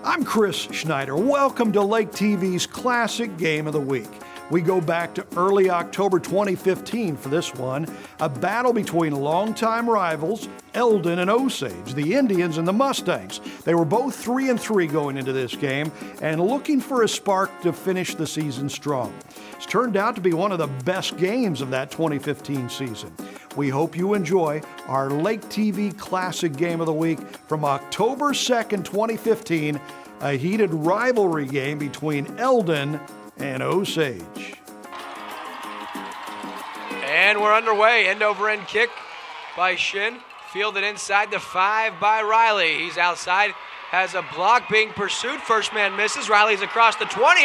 I'm Chris Schneider. Welcome to Lake TV's Classic Game of the Week. We go back to early October 2015 for this one, a battle between longtime rivals Eldon and Osage, the Indians and the Mustangs. They were both 3-3 going into this game and looking for a spark to finish the season strong. It's turned out to be one of the best games of that 2015 season. We hope you enjoy our Lake TV Classic Game of the Week from October 2nd, 2015, a heated rivalry game between Eldon and Osage. And we're underway. End-over-end kick by Shin. Fielded inside the 5 by Riley. He's outside, has a block being pursued. First man misses. Riley's across the 20.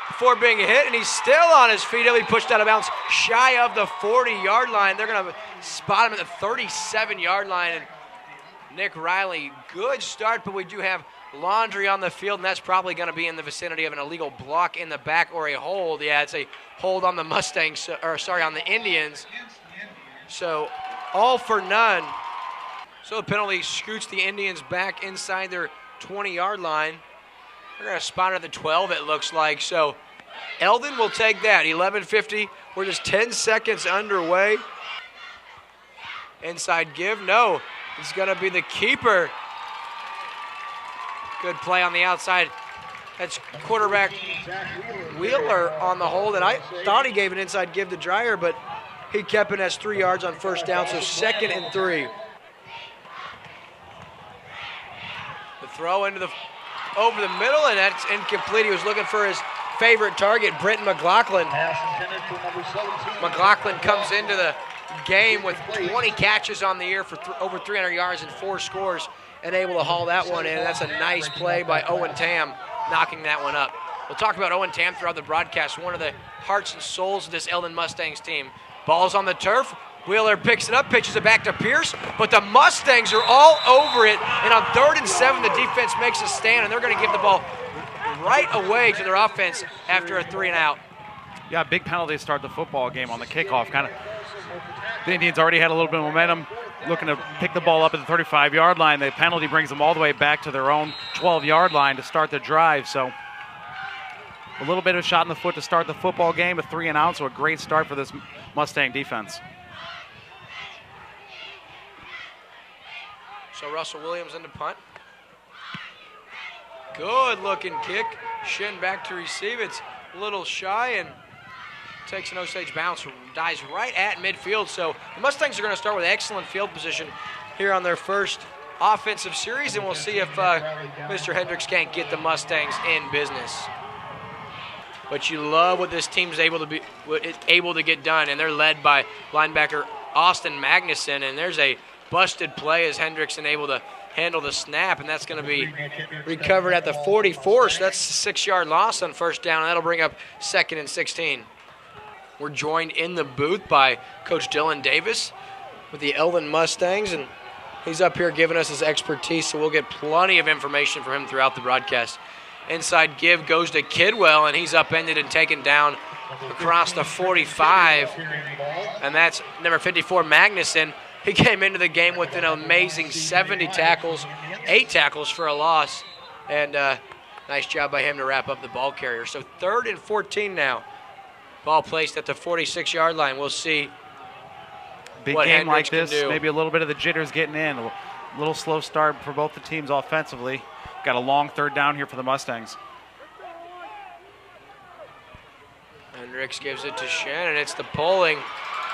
Before being hit, and he's still on his feet. He'll be pushed out of bounds shy of the 40-yard line. They're going to spot him at the 37-yard line. And Nick Riley, good start, but we do have laundry on the field, and that's probably going to be in the vicinity of an illegal block in the back or a hold. Yeah, it's a hold on the Mustangs, on the Indians. So all for none. So the penalty scoots the Indians back inside their 20-yard line. They're going to spot it at the 12, it looks like. So Eldon will take that. 11:50. We're just 10 seconds underway. Inside give. No. It's going to be the keeper. Good play on the outside. That's quarterback Wheeler on the hold. And I thought he gave an inside give to Dreyer, but he kept it as 3 yards on first down. So 2nd and 3. The throw into the over the middle, and that's incomplete. He was looking for his favorite target, Brenton McLaughlin. McLaughlin comes into the game with 20 catches on the year for over 300 yards and 4 scores, and able to haul that one in. That's a nice play by Owen Tam, knocking that one up. We'll talk about Owen Tam throughout the broadcast, one of the hearts and souls of this Eldon Mustangs team. Ball's on the turf. Wheeler picks it up, pitches it back to Pierce, but the Mustangs are all over it, and on 3rd and 7, the defense makes a stand, and they're going to give the ball right away to their offense after a 3-and-out. Yeah, big penalty to start the football game on the kickoff. The Indians already had a little bit of momentum, looking to pick the ball up at the 35-yard line. The penalty brings them all the way back to their own 12-yard line to start the drive. So a little bit of a shot in the foot to start the football game, a 3-and-out, so a great start for this Mustang defense. So Russell Williams in the punt. Good looking kick. Shin back to receive. It's a little shy and takes an Osage bounce, dies right at midfield. So the Mustangs are going to start with excellent field position here on their first offensive series, and we'll see if Mr. Hendricks can't get the Mustangs in business. But you love what this team's able to get done, and they're led by linebacker Austin Magnuson, and there's a busted play as Hendrickson able to handle the snap, and that's going to be recovered at the 44, so that's a 6-yard loss on first down, and that'll bring up 2nd and 16. We're joined in the booth by Coach Dylan Davis with the Eldon Mustangs, and he's up here giving us his expertise, so we'll get plenty of information from him throughout the broadcast. Inside give goes to Kidwell, and he's upended and taken down across the 45, and that's number 54, Magnuson. He came into the game with an amazing 70 tackles, 8 tackles for a loss, and nice job by him to wrap up the ball carrier. So 3rd and 14 now. Ball placed at the 46-yard line. We'll see big what game Hendricks like this, can do. maybe a little bit of the jitters getting in. A little slow start for both the teams offensively. Got a long 3rd down here for the Mustangs. Hendricks gives it to Shannon. It's the pulling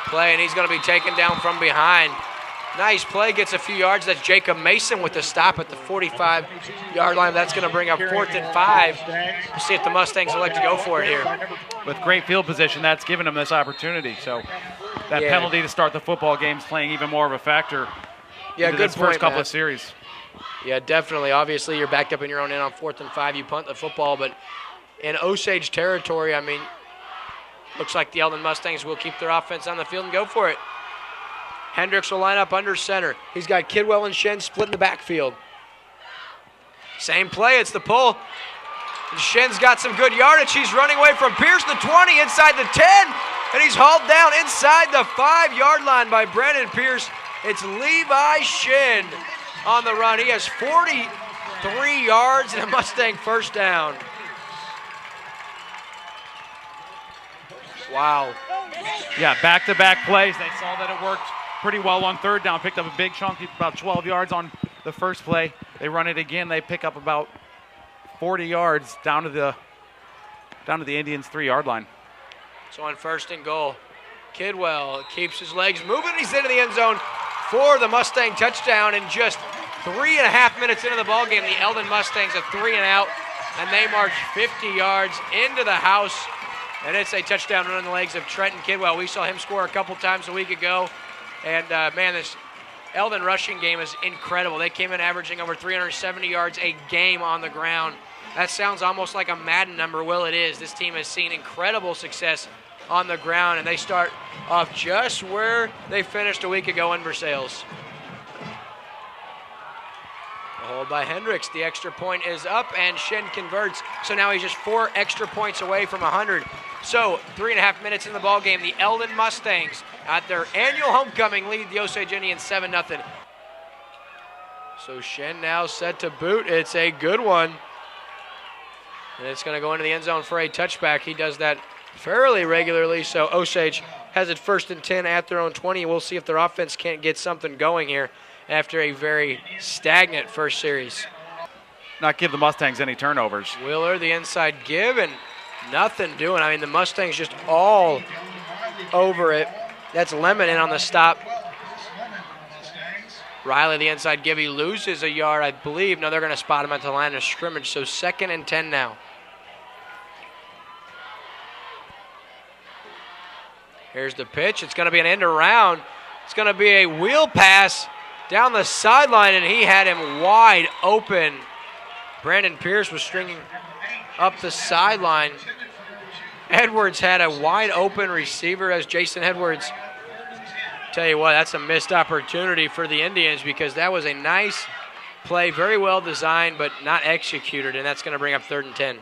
play, and he's going to be taken down from behind. Nice play, gets a few yards. That's Jacob Mason with the stop at the 45-yard line. That's going to bring up 4th and 5. We'll see if the Mustangs elect to go for it here. With great field position, that's given them this opportunity. So that penalty to start the football game is playing even more of a factor into good this point, first couple Matt. of series. Yeah, definitely. Obviously, you're backed up in your own end on 4th and 5. You punt the football, but in Osage territory, I mean, looks like the Eldon Mustangs will keep their offense on the field and go for it. Hendricks will line up under center. He's got Kidwell and Shen split in the backfield. Same play, it's the pull. And Shen's got some good yardage. He's running away from Pierce, the 20, inside the 10, and he's hauled down inside the 5-yard line by Brennan Pierce. It's Levi Shen on the run. He has 40 3 yards and a Mustang first down. Wow. Yeah, back-to-back plays. They saw that it worked pretty well on third down. Picked up a big chunk, about 12 yards on the first play. They run it again. They pick up about 40 yards down to the Indians' 3-yard line. So on first and goal, Kidwell keeps his legs moving. He's into the end zone for the Mustang touchdown. In just 3.5 minutes into the ballgame, the Eldon Mustangs have 3 and out, and they march 50 yards into the house. And it's a touchdown run on the legs of Trenton Kidwell. We saw him score a couple times a week ago. And, man, this Eldon rushing game is incredible. They came in averaging over 370 yards a game on the ground. That sounds almost like a Madden number. Well, it is. This team has seen incredible success on the ground, and they start off just where they finished a week ago in Versailles. A hold by Hendricks. The extra point is up, and Shin converts. So now he's just 4 extra points away from 100. So 3.5 minutes in the ballgame, the Eldon Mustangs at their annual homecoming lead the Osage Indians 7-0. So Shin now set to boot. It's a good one. And it's going to go into the end zone for a touchback. He does that fairly regularly. So Osage has it 1st and 10 at their own 20. We'll see if their offense can't get something going here after a very stagnant first series. Not give the Mustangs any turnovers. Wheeler, the inside give, and nothing doing. I mean, the Mustangs just all over it. That's Lemon in on the stop. Riley, the inside give. He loses a yard, I believe. No, they're going to spot him at the line of scrimmage. So 2nd and 10 now. Here's the pitch. It's going to be an end around. It's going to be a wheel pass down the sideline, and he had him wide open. Brandon Pierce was stringing up the sideline. Edwards had a wide open receiver as Jason Edwards. Tell you what, that's a missed opportunity for the Indians because that was a nice play, very well designed, but not executed, and that's going to bring up 3rd and 10.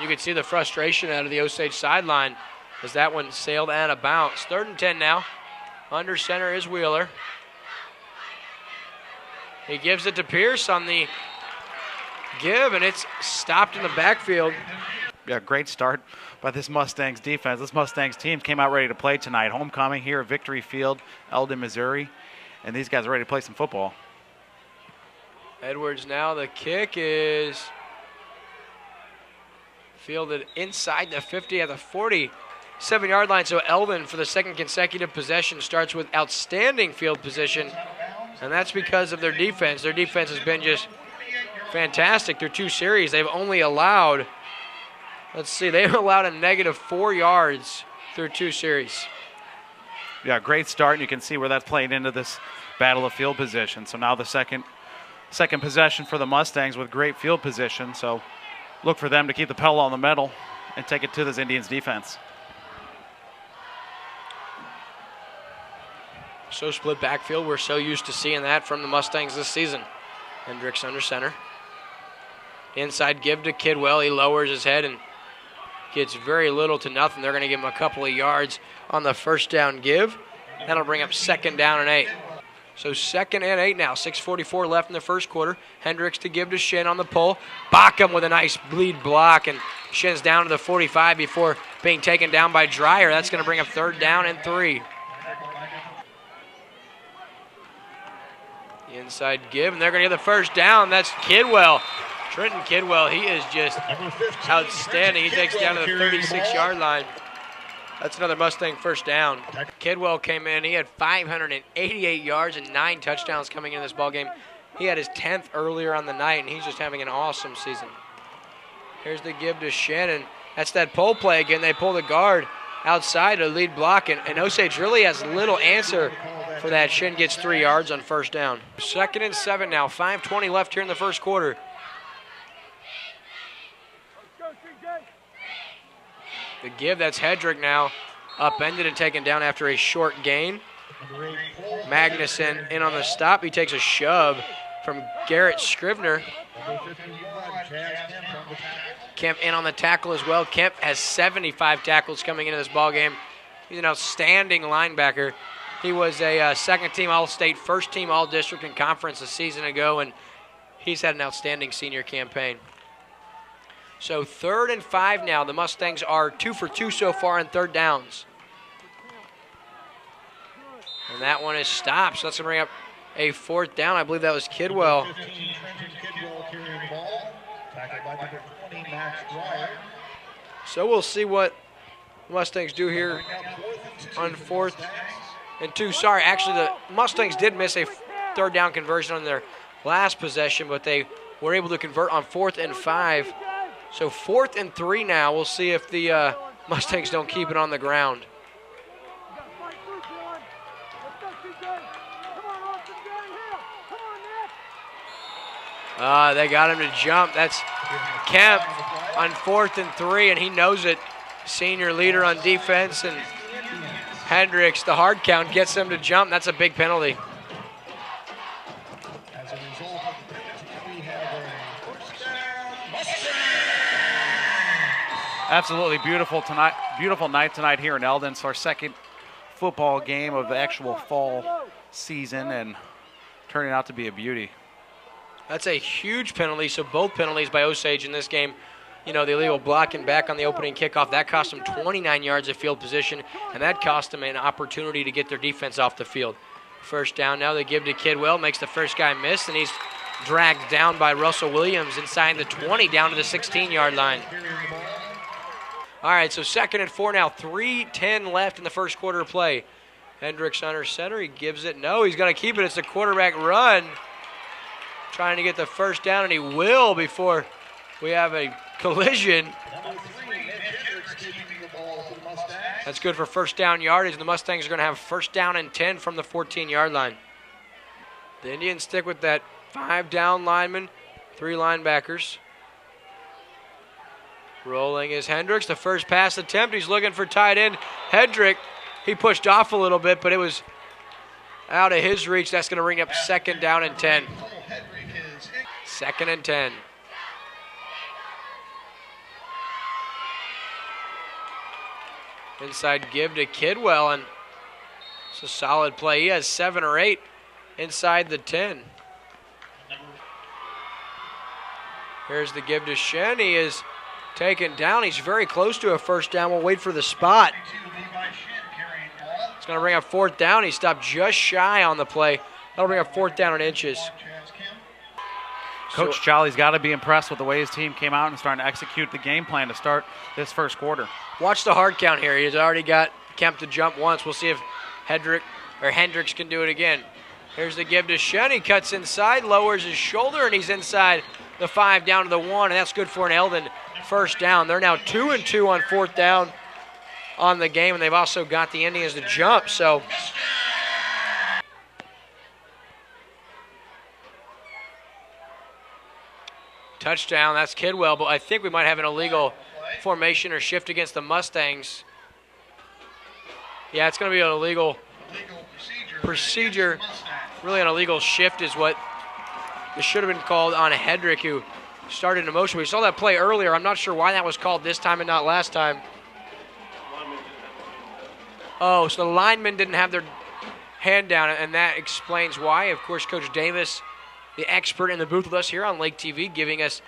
You can see the frustration out of the Osage sideline as that one sailed out of bounds. 3rd and 10 now. Under center is Wheeler. He gives it to Pierce on the give, and it's stopped in the backfield. Yeah, great start by this Mustangs defense. This Mustangs team came out ready to play tonight. Homecoming here at Victory Field, Eldon, Missouri, and these guys are ready to play some football. Edwards now, the kick is fielded inside the 50 at the 47-yard line. So Eldon, for the 2nd consecutive possession, starts with outstanding field position, and that's because of their defense. Their defense has been just fantastic through 2 series. They've only allowed, they've allowed a -4 yards through 2 series. Yeah, great start, and you can see where that's playing into this battle of field position. So now the second possession for the Mustangs with great field position. So look for them to keep the pedal on the metal and take it to this Indians defense. So split backfield, we're so used to seeing that from the Mustangs this season. Hendricks under center. Inside give to Kidwell. He lowers his head and gets very little to nothing. They're going to give him a couple of yards on the first down give. That'll bring up 2nd down and 8. So 2nd and 8 now. 6:44 left in the first quarter. Hendricks to give to Shin on the pull. Bockham with a nice lead block, and Shin's down to the 45 before being taken down by Dreyer. That's going to bring up 3rd down and 3. The inside give, and they're going to get the first down. That's Kidwell. Trenton Kidwell, he is just outstanding. He takes it down to the 36-yard line. That's another Mustang first down. Kidwell came in. He had 588 yards and 9 touchdowns coming in this ballgame. He had his 10th earlier on the night, and he's just having an awesome season. Here's the give to Shannon. That's that pull play again. They pull the guard outside to lead block, and Osage really has little answer for that. Shin gets 3 yards on first down. 2nd and 7 now. 5:20 left here in the first quarter. The give, that's Hedrick now, upended and taken down after a short gain. Magnuson in on the stop. He takes a shove from Garrett Scrivener. Kemp in on the tackle as well. Kemp has 75 tackles coming into this ballgame. He's an outstanding linebacker. He was a second-team All-State, first-team All-District in conference a season ago, and he's had an outstanding senior campaign. So 3rd and 5 now. The Mustangs are 2 for 2 so far on third downs. And that one is stopped, so that's going to bring up a 4th down. I believe that was Kidwell. So we'll see what the Mustangs do here on 4th and 2. Sorry, actually the Mustangs did miss a 3rd down conversion on their last possession, but they were able to convert on 4th and 5. So 4th and 3 now. We'll see if the Mustangs don't keep it on the ground. They got him to jump. That's Kemp on 4th and 3, and he knows it. Senior leader on defense, and Hendricks, the hard count, gets him to jump. That's a big penalty. As a result of the penalty, we have a first down. Absolutely beautiful tonight. Beautiful night tonight here in Eldon. It's our second football game of the actual fall season, and turning out to be a beauty. That's a huge penalty. So both penalties by Osage in this game. You know, the illegal blocking back on the opening kickoff, that cost them 29 yards of field position, and that cost them an opportunity to get their defense off the field. First down now, they give to Kidwell, makes the first guy miss, and he's dragged down by Russell Williams inside the 20 down to the 16-yard line. All right, so 2nd and 4 now, 3:10 left in the first quarter of play. Hendricks under center, he gives it. No, he's going to keep it. It's a quarterback run. Trying to get the first down, and he will before we have a collision. That's good for first down yardage, and the Mustangs are going to have first down and 10 from the 14-yard line. The Indians stick with that 5-down lineman, 3 linebackers. Rolling is Hendricks, the first pass attempt. He's looking for tight end. Hendrick, he pushed off a little bit, but it was out of his reach. That's going to bring up 2nd down and 10. 2nd and 10. Inside give to Kidwell, and it's a solid play. He has 7 or 8 inside the 10. Here's the give to Shen. He is taken down. He's very close to a first down. We'll wait for the spot. It's going to bring up 4th down. He stopped just shy on the play. That'll bring up 4th down in inches. Coach Jolly's got to be impressed with the way his team came out and starting to execute the game plan to start this first quarter. Watch the hard count here. He's already got Kemp to jump once. We'll see if Hendricks can do it again. Here's the give to Shen. He cuts inside, lowers his shoulder, and he's inside the 5 down to the 1, and that's good for an Eldon first down. They're now 2 and 2 on 4th down on the game, and they've also got the Indians to jump. So touchdown, that's Kidwell, but I think we might have an illegal formation or shift against the Mustangs. Yeah, it's going to be an illegal procedure. Really an illegal shift is what it should have been called on Hendrick, who started in motion. We saw that play earlier. I'm not sure why that was called this time and not last time. Oh, so the linemen didn't have their hand down, and that explains why. Of course, Coach Davis, the expert in the booth with us here on Lake TV, giving us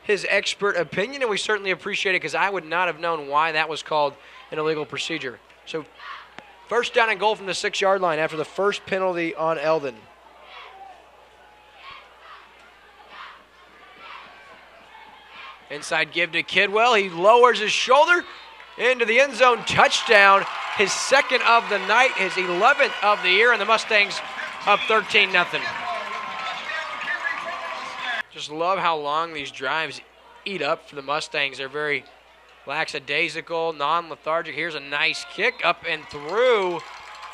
his expert opinion, and we certainly appreciate it because I would not have known why that was called an illegal procedure. So first down and goal from the 6-yard line after the first penalty on Eldon. Inside give to Kidwell. He lowers his shoulder into the end zone. Touchdown. His 2nd of the night, his 11th of the year, and the Mustangs up 13-0. Just love how long these drives eat up for the Mustangs. They're very lackadaisical, non-lethargic. Here's a nice kick up and through.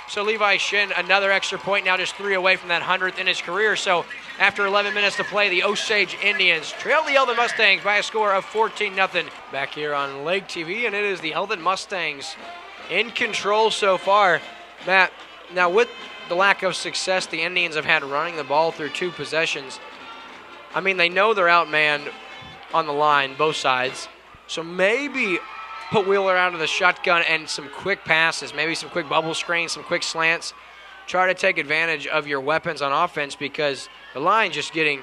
So Levi Shin, another extra point, now just 3 away from that 100th in his career. So after 11 minutes to play, the Osage Indians trail the Eldon Mustangs by a score of 14-0. Back here on Lake TV, and it is the Eldon Mustangs in control so far. Matt, now with the lack of success the Indians have had running the ball through 2 possessions, I mean, they know they're outmanned on the line, both sides. So maybe put Wheeler out of the shotgun and some quick passes, maybe some quick bubble screens, some quick slants. try to take advantage of your weapons on offense because the line just getting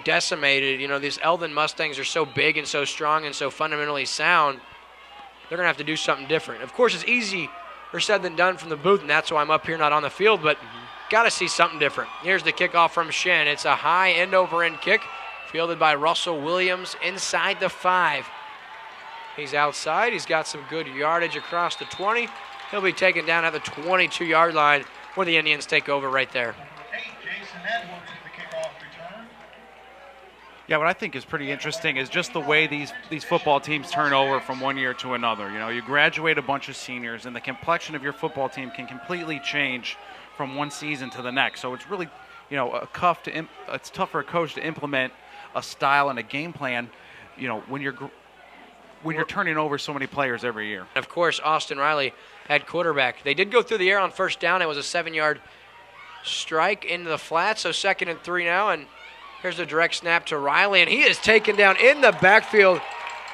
decimated. These Eldon Mustangs are so big and so strong and so fundamentally sound. They're going to have to do something different. Of course, it's easier said than done from the booth, and that's why I'm up here not on the field, but got to see something different. Here's the kickoff from Shen. It's a high end-over-end kick fielded by Russell Williams inside the 5. He's outside. He's got some good yardage across the 20. He'll be taken down at the 22-yard line where the Indians take over right there. Jason Edwards is the kickoff return. Yeah, what I think is pretty interesting is just the way these football teams turn over from one year to another. You graduate a bunch of seniors, and the complexion of your football team can completely change from one season to the next. So it's really, it's tough for a coach to implement a style and a game plan, when you're turning over so many players every year. Of course, Austin Riley at quarterback. They did go through the air on first down. It was a 7-yard strike into the flat, so 2nd and 3 now, and here's the direct snap to Riley, and he is taken down in the backfield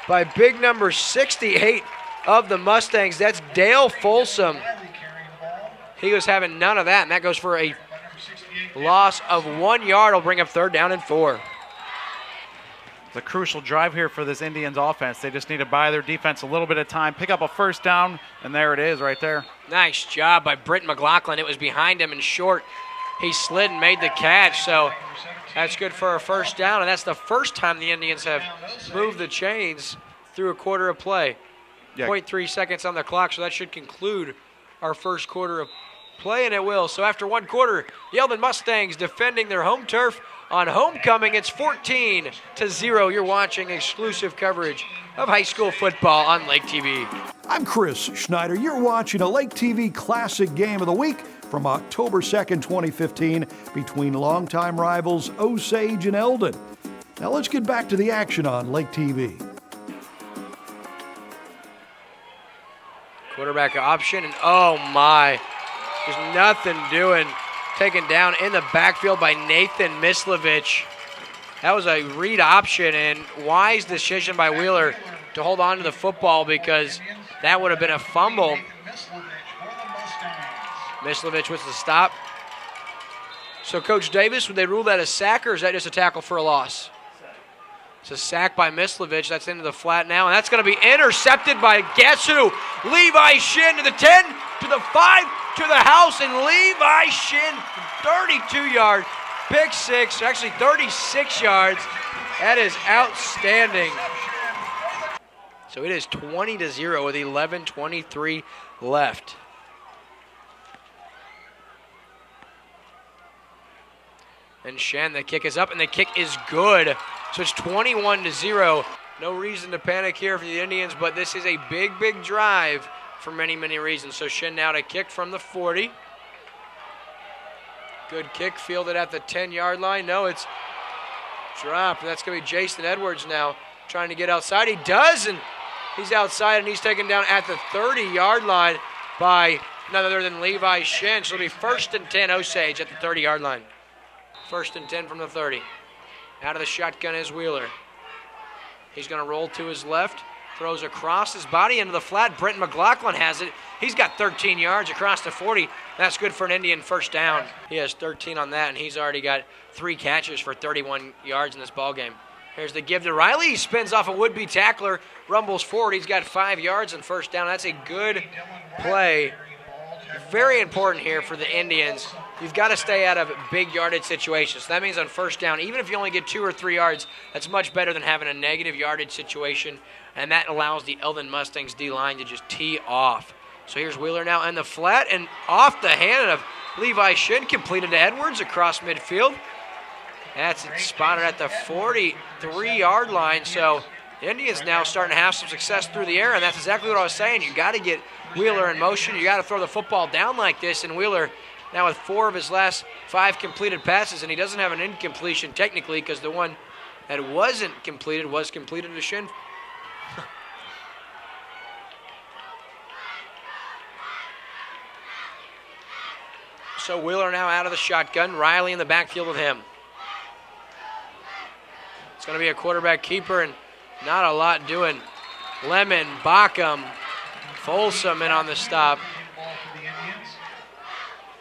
by big number 68 of the Mustangs. That's Dale Folsom. He was having none of that, and that goes for a loss of 1 yard. Will bring up 3rd down and 4. It's a crucial drive here for this Indians offense. They just need to buy their defense a little bit of time, pick up a first down, and there it is right there. Nice job by Britt McLaughlin. It was behind him and short. He slid and made the catch, so that's good for a first down, and that's the first time the Indians have moved the chains through a quarter of play. Yeah. 0.3 seconds on the clock, so that should conclude our first quarter of play, and it will. So after 1 quarter, the Eldon Mustangs defending their home turf on homecoming. It's 14-0. You're watching exclusive coverage of high school football on Lake TV. I'm Chris Schneider. You're watching a Lake TV Classic Game of the Week from October 2nd, 2015, between longtime rivals Osage and Eldon. Now let's get back to the action on Lake TV. Quarterback option, and oh my, there's nothing doing. Taken down in the backfield by Nathan Mislovich. That was a read option, and wise decision by Wheeler to hold on to the football because that would have been a fumble. Mislovich with the stop. So Coach Davis, would they rule that a sack, or is that just a tackle for a loss? It's a sack by Mislovich. That's into the flat now, and that's going to be intercepted by guess who? Levi Shin to the 10, to the 5, to the house, and Levi Shin, 32-yard pick six, actually 36 yards. That is outstanding. So it is 20-0 with 11:23 left. And Shen, the kick is up, and the kick is good. So it's 21-0. No reason to panic here for the Indians, but this is a big, big drive for many, many reasons. So Shen now to kick from the 40. Good kick, fielded at the 10-yard line. No, it's dropped. That's going to be Jason Edwards now trying to get outside. He does, and he's outside, and he's taken down at the 30-yard line by none other than Levi Shen. So it'll be 1st and 10 Osage at the 30-yard line. 1st and 10 from the 30. Out of the shotgun is Wheeler. He's going to roll to his left, throws across his body into the flat. Brent McLaughlin has it. He's got 13 yards across the 40. That's good for an Indian first down. He has 13 on that, and he's already got 3 catches for 31 yards in this ballgame. Here's the give to Riley. He spins off a would-be tackler, rumbles forward. He's got 5 yards and first down. That's a good play. Very important here for the Indians. You've got to stay out of big yardage situations. So that means on first down, even if you only get 2 or 3 yards, that's much better than having a negative yardage situation, and that allows the Eldon Mustangs D-line to just tee off. So here's Wheeler now in the flat, and off the hand of Levi Shin, completed to Edwards across midfield. That's spotted at the 43-yard line. So the Indians now starting to have some success through the air, and that's exactly what I was saying. You got to get Wheeler in motion. You got to throw the football down like this, and Wheeler now with 4 of his last 5 completed passes, and he doesn't have an incompletion technically because the one that wasn't completed was completed to Shin. So Wheeler now out of the shotgun. Riley in the backfield with him. It's going to be a quarterback keeper and not a lot doing. Lemon, Backham, Folsom in on the stop.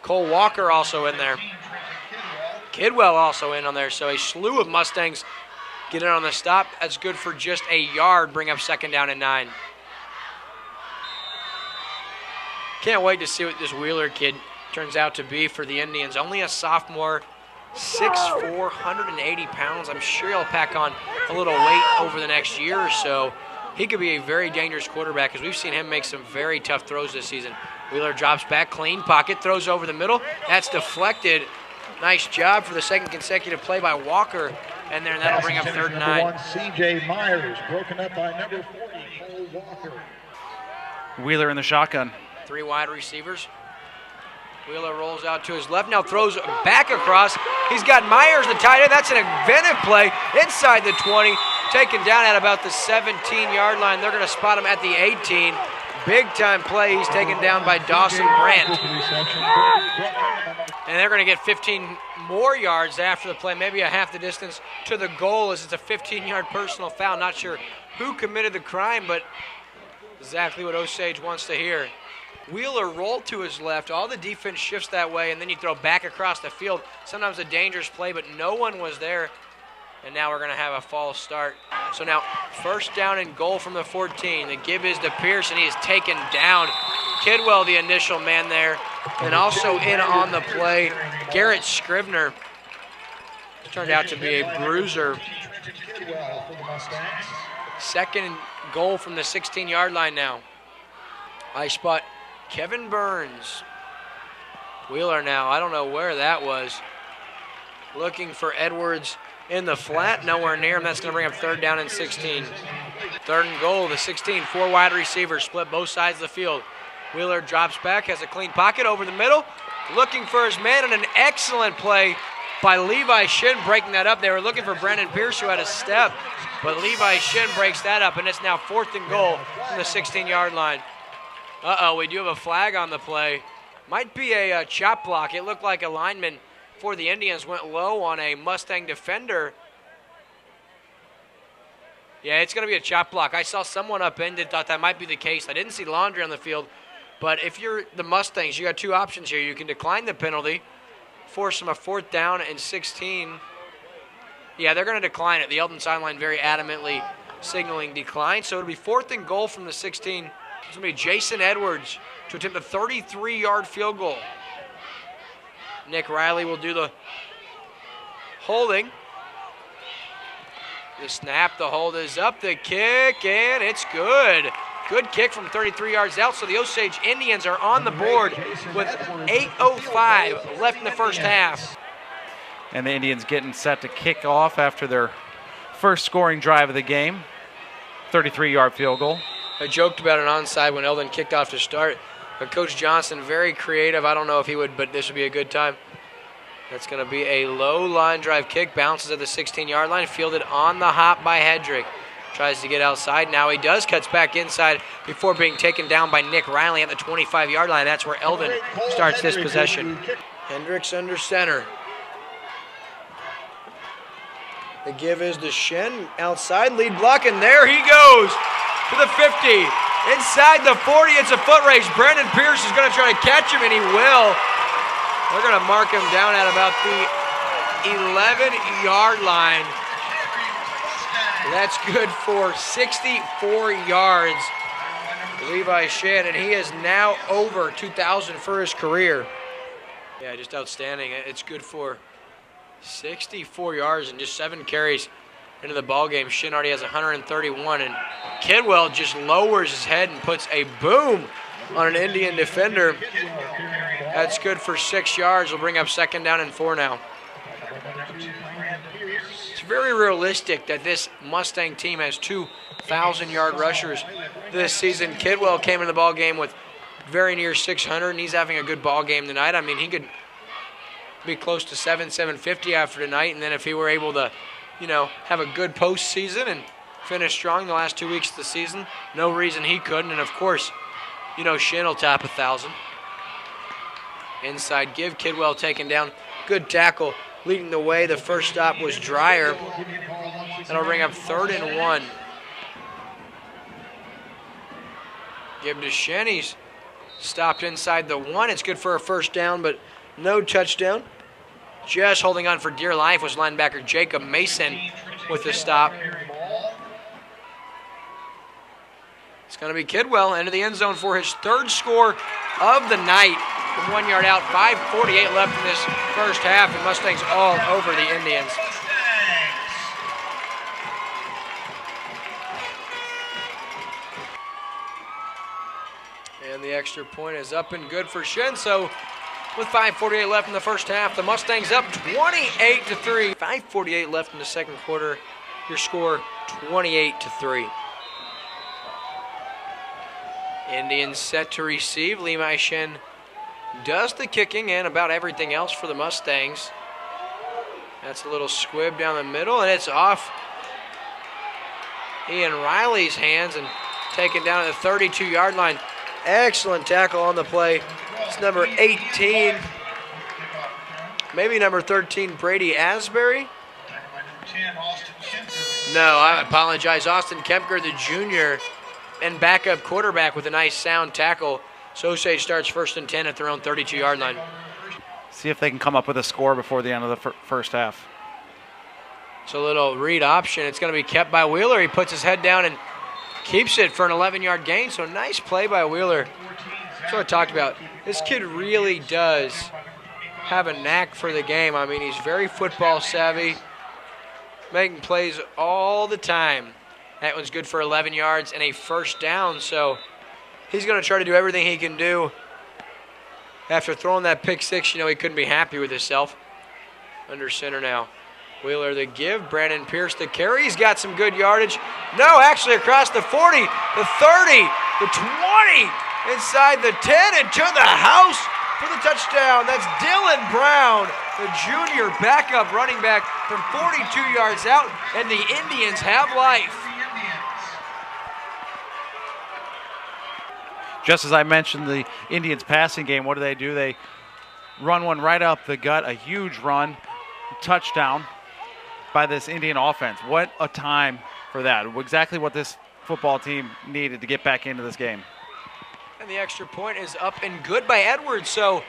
Cole Walker also in there. Kidwell also in on there. So a slew of Mustangs get in on the stop. That's good for just a yard. Bring up second down and 9. Can't wait to see what this Wheeler kid turns out to be for the Indians. Only a sophomore, 6'4", 180 pounds. I'm sure he'll pack on a little weight over the next year or so. He could be a very dangerous quarterback because we've seen him make some very tough throws this season. Wheeler drops back, clean pocket, throws over the middle. That's deflected. Nice job for the second consecutive play by Walker. And then that'll bring up third and 9. C.J. Myers, broken up by number 40, Cole Walker. Wheeler in the shotgun. 3 wide receivers. Wheeler rolls out to his left, now throws back across. He's got Myers, the tight end. That's an inventive play inside the 20, taken down at about the 17-yard line. They're going to spot him at the 18. Big-time play. He's taken down by Dawson Brandt. And they're going to get 15 more yards after the play, maybe a half the distance to the goal as it's a 15-yard personal foul. Not sure who committed the crime, but exactly what Osage wants to hear. Wheeler rolled to his left. All the defense shifts that way, and then you throw back across the field. Sometimes a dangerous play, but no one was there. And now we're going to have a false start. So now first down and goal from the 14. The give is to Pierce, and he is taken down. Kidwell, the initial man there. And also in on the play, Garrett Scrivener. Turned out to be a bruiser. Second goal from the 16-yard line now. I spot Kevin Burns. Wheeler now, I don't know where that was. Looking for Edwards in the flat, nowhere near him. That's going to bring up third down and 16. Third and goal, the 16, 4 wide receivers, split both sides of the field. Wheeler drops back, has a clean pocket over the middle, looking for his man, and an excellent play by Levi Shin breaking that up. They were looking for Brandon Pierce, who had a step, but Levi Shin breaks that up, and it's now fourth and goal from the 16-yard line. We do have a flag on the play. Might be a chop block. It looked like a lineman for the Indians went low on a Mustang defender. Yeah, it's going to be a chop block. I saw someone upended, thought that might be the case. I didn't see Laundry on the field. But if you're the Mustangs, you got 2 options here. You can decline the penalty, force them a fourth down and 16. Yeah, they're going to decline it. The Eldon sideline very adamantly signaling decline. So it'll be fourth and goal from the 16. It's going to be Jason Edwards to attempt a 33-yard field goal. Nick Riley will do the holding. The snap, the hold is up, the kick, and it's good. Good kick from 33 yards out, so the Osage Indians are on the board with 8:05 left in the first half. And the Indians getting set to kick off after their first scoring drive of the game. 33-yard field goal. I joked about an onside when Eldon kicked off to start. But Coach Johnson, very creative. I don't know if he would, but this would be a good time. That's going to be a low line drive kick. Bounces at the 16-yard line. Fielded on the hop by Hedrick. Tries to get outside. Now he does. Cuts back inside before being taken down by Nick Riley at the 25-yard line. That's where Eldon starts this possession. Hendricks under center. The give is to Shen. Outside, lead block, and there he goes to the 50. Inside the 40, it's a foot race. Brandon Pierce is going to try to catch him, and he will. They're going to mark him down at about the 11-yard line. That's good for 64 yards. Levi Shen, and he is now over 2,000 for his career. Yeah, just outstanding. It's good for 64 yards and just 7 carries into the ball game. Shin already has 131, and Kidwell just lowers his head and puts a boom on an Indian defender. That's good for 6 yards. We'll bring up second down and 4 now. It's very realistic that this Mustang team has 2,000-yard rushers this season. Kidwell came into the ball game with very near 600, and he's having a good ball game tonight. I mean, he could be close to 750 after tonight, and then if he were able to, have a good postseason and finish strong the last 2 weeks of the season, no reason he couldn't. And of course, Shin will top 1,000. Inside give, Kidwell taken down. Good tackle, leading the way. The first stop was Dreyer. That'll bring up 3rd and 1. Give to Shin. He's stopped inside the 1. It's good for a first down, but No touchdown. Just holding on for dear life was linebacker Jacob Mason with the stop. It's going to be Kidwell into the end zone for his third score of the night from 1 yard out. 5:48 left in this first half, and Mustangs all over the Indians. And the extra point is up and good for Shen. So with 5:48 left in the first half, the Mustangs up 28-3. 5:48 left in the second quarter. Your score 28-3. Indians set to receive. Limai Shen does the kicking and about everything else for the Mustangs. That's a little squib down the middle, and it's off Ian Riley's hands and taken down at the 32-yard line. Excellent tackle on the play. It's number 18, maybe number 13, Brady Asbury. No, I apologize. Austin Kempker, the junior, and backup quarterback with a nice sound tackle. So Osage starts 1st and 10 at their own 32-yard line. See if they can come up with a score before the end of the first half. It's a little read option. It's going to be kept by Wheeler. He puts his head down and keeps it for an 11-yard gain. So nice play by Wheeler. That's what I talked about. This kid really does have a knack for the game. I mean, he's very football savvy, making plays all the time. That one's good for 11 yards and a first down. So he's going to try to do everything he can do. After throwing that pick six, you know, he couldn't be happy with himself. Under center now. Wheeler the give. Brandon Pierce the carry. He's got some good yardage. No, actually across the 40, the 30, the 20, inside the 10, and to the house for the touchdown. That's Dylan Brown, the junior backup running back from 42 yards out, and the Indians have life. Just as I mentioned the Indians passing game, what do? They run one right up the gut, a huge run, touchdown by this Indian offense. What a time for that. Exactly what this football team needed to get back into this game. And the extra point is up and good by Edwards. So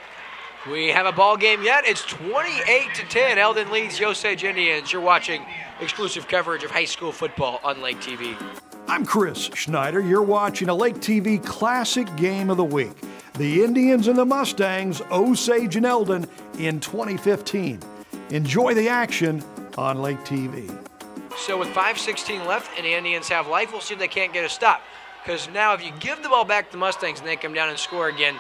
we have a ball game yet. It's 28-10. Eldon leads the Osage Indians. You're watching exclusive coverage of high school football on Lake TV. I'm Chris Schneider. You're watching a Lake TV Classic Game of the Week. The Indians and the Mustangs, Osage and Eldon in 2015. Enjoy the action on Lake TV. So with 5:16 left and the Indians have life, we'll see if they can't get a stop. Because now if you give the ball back to the Mustangs and they come down and score again,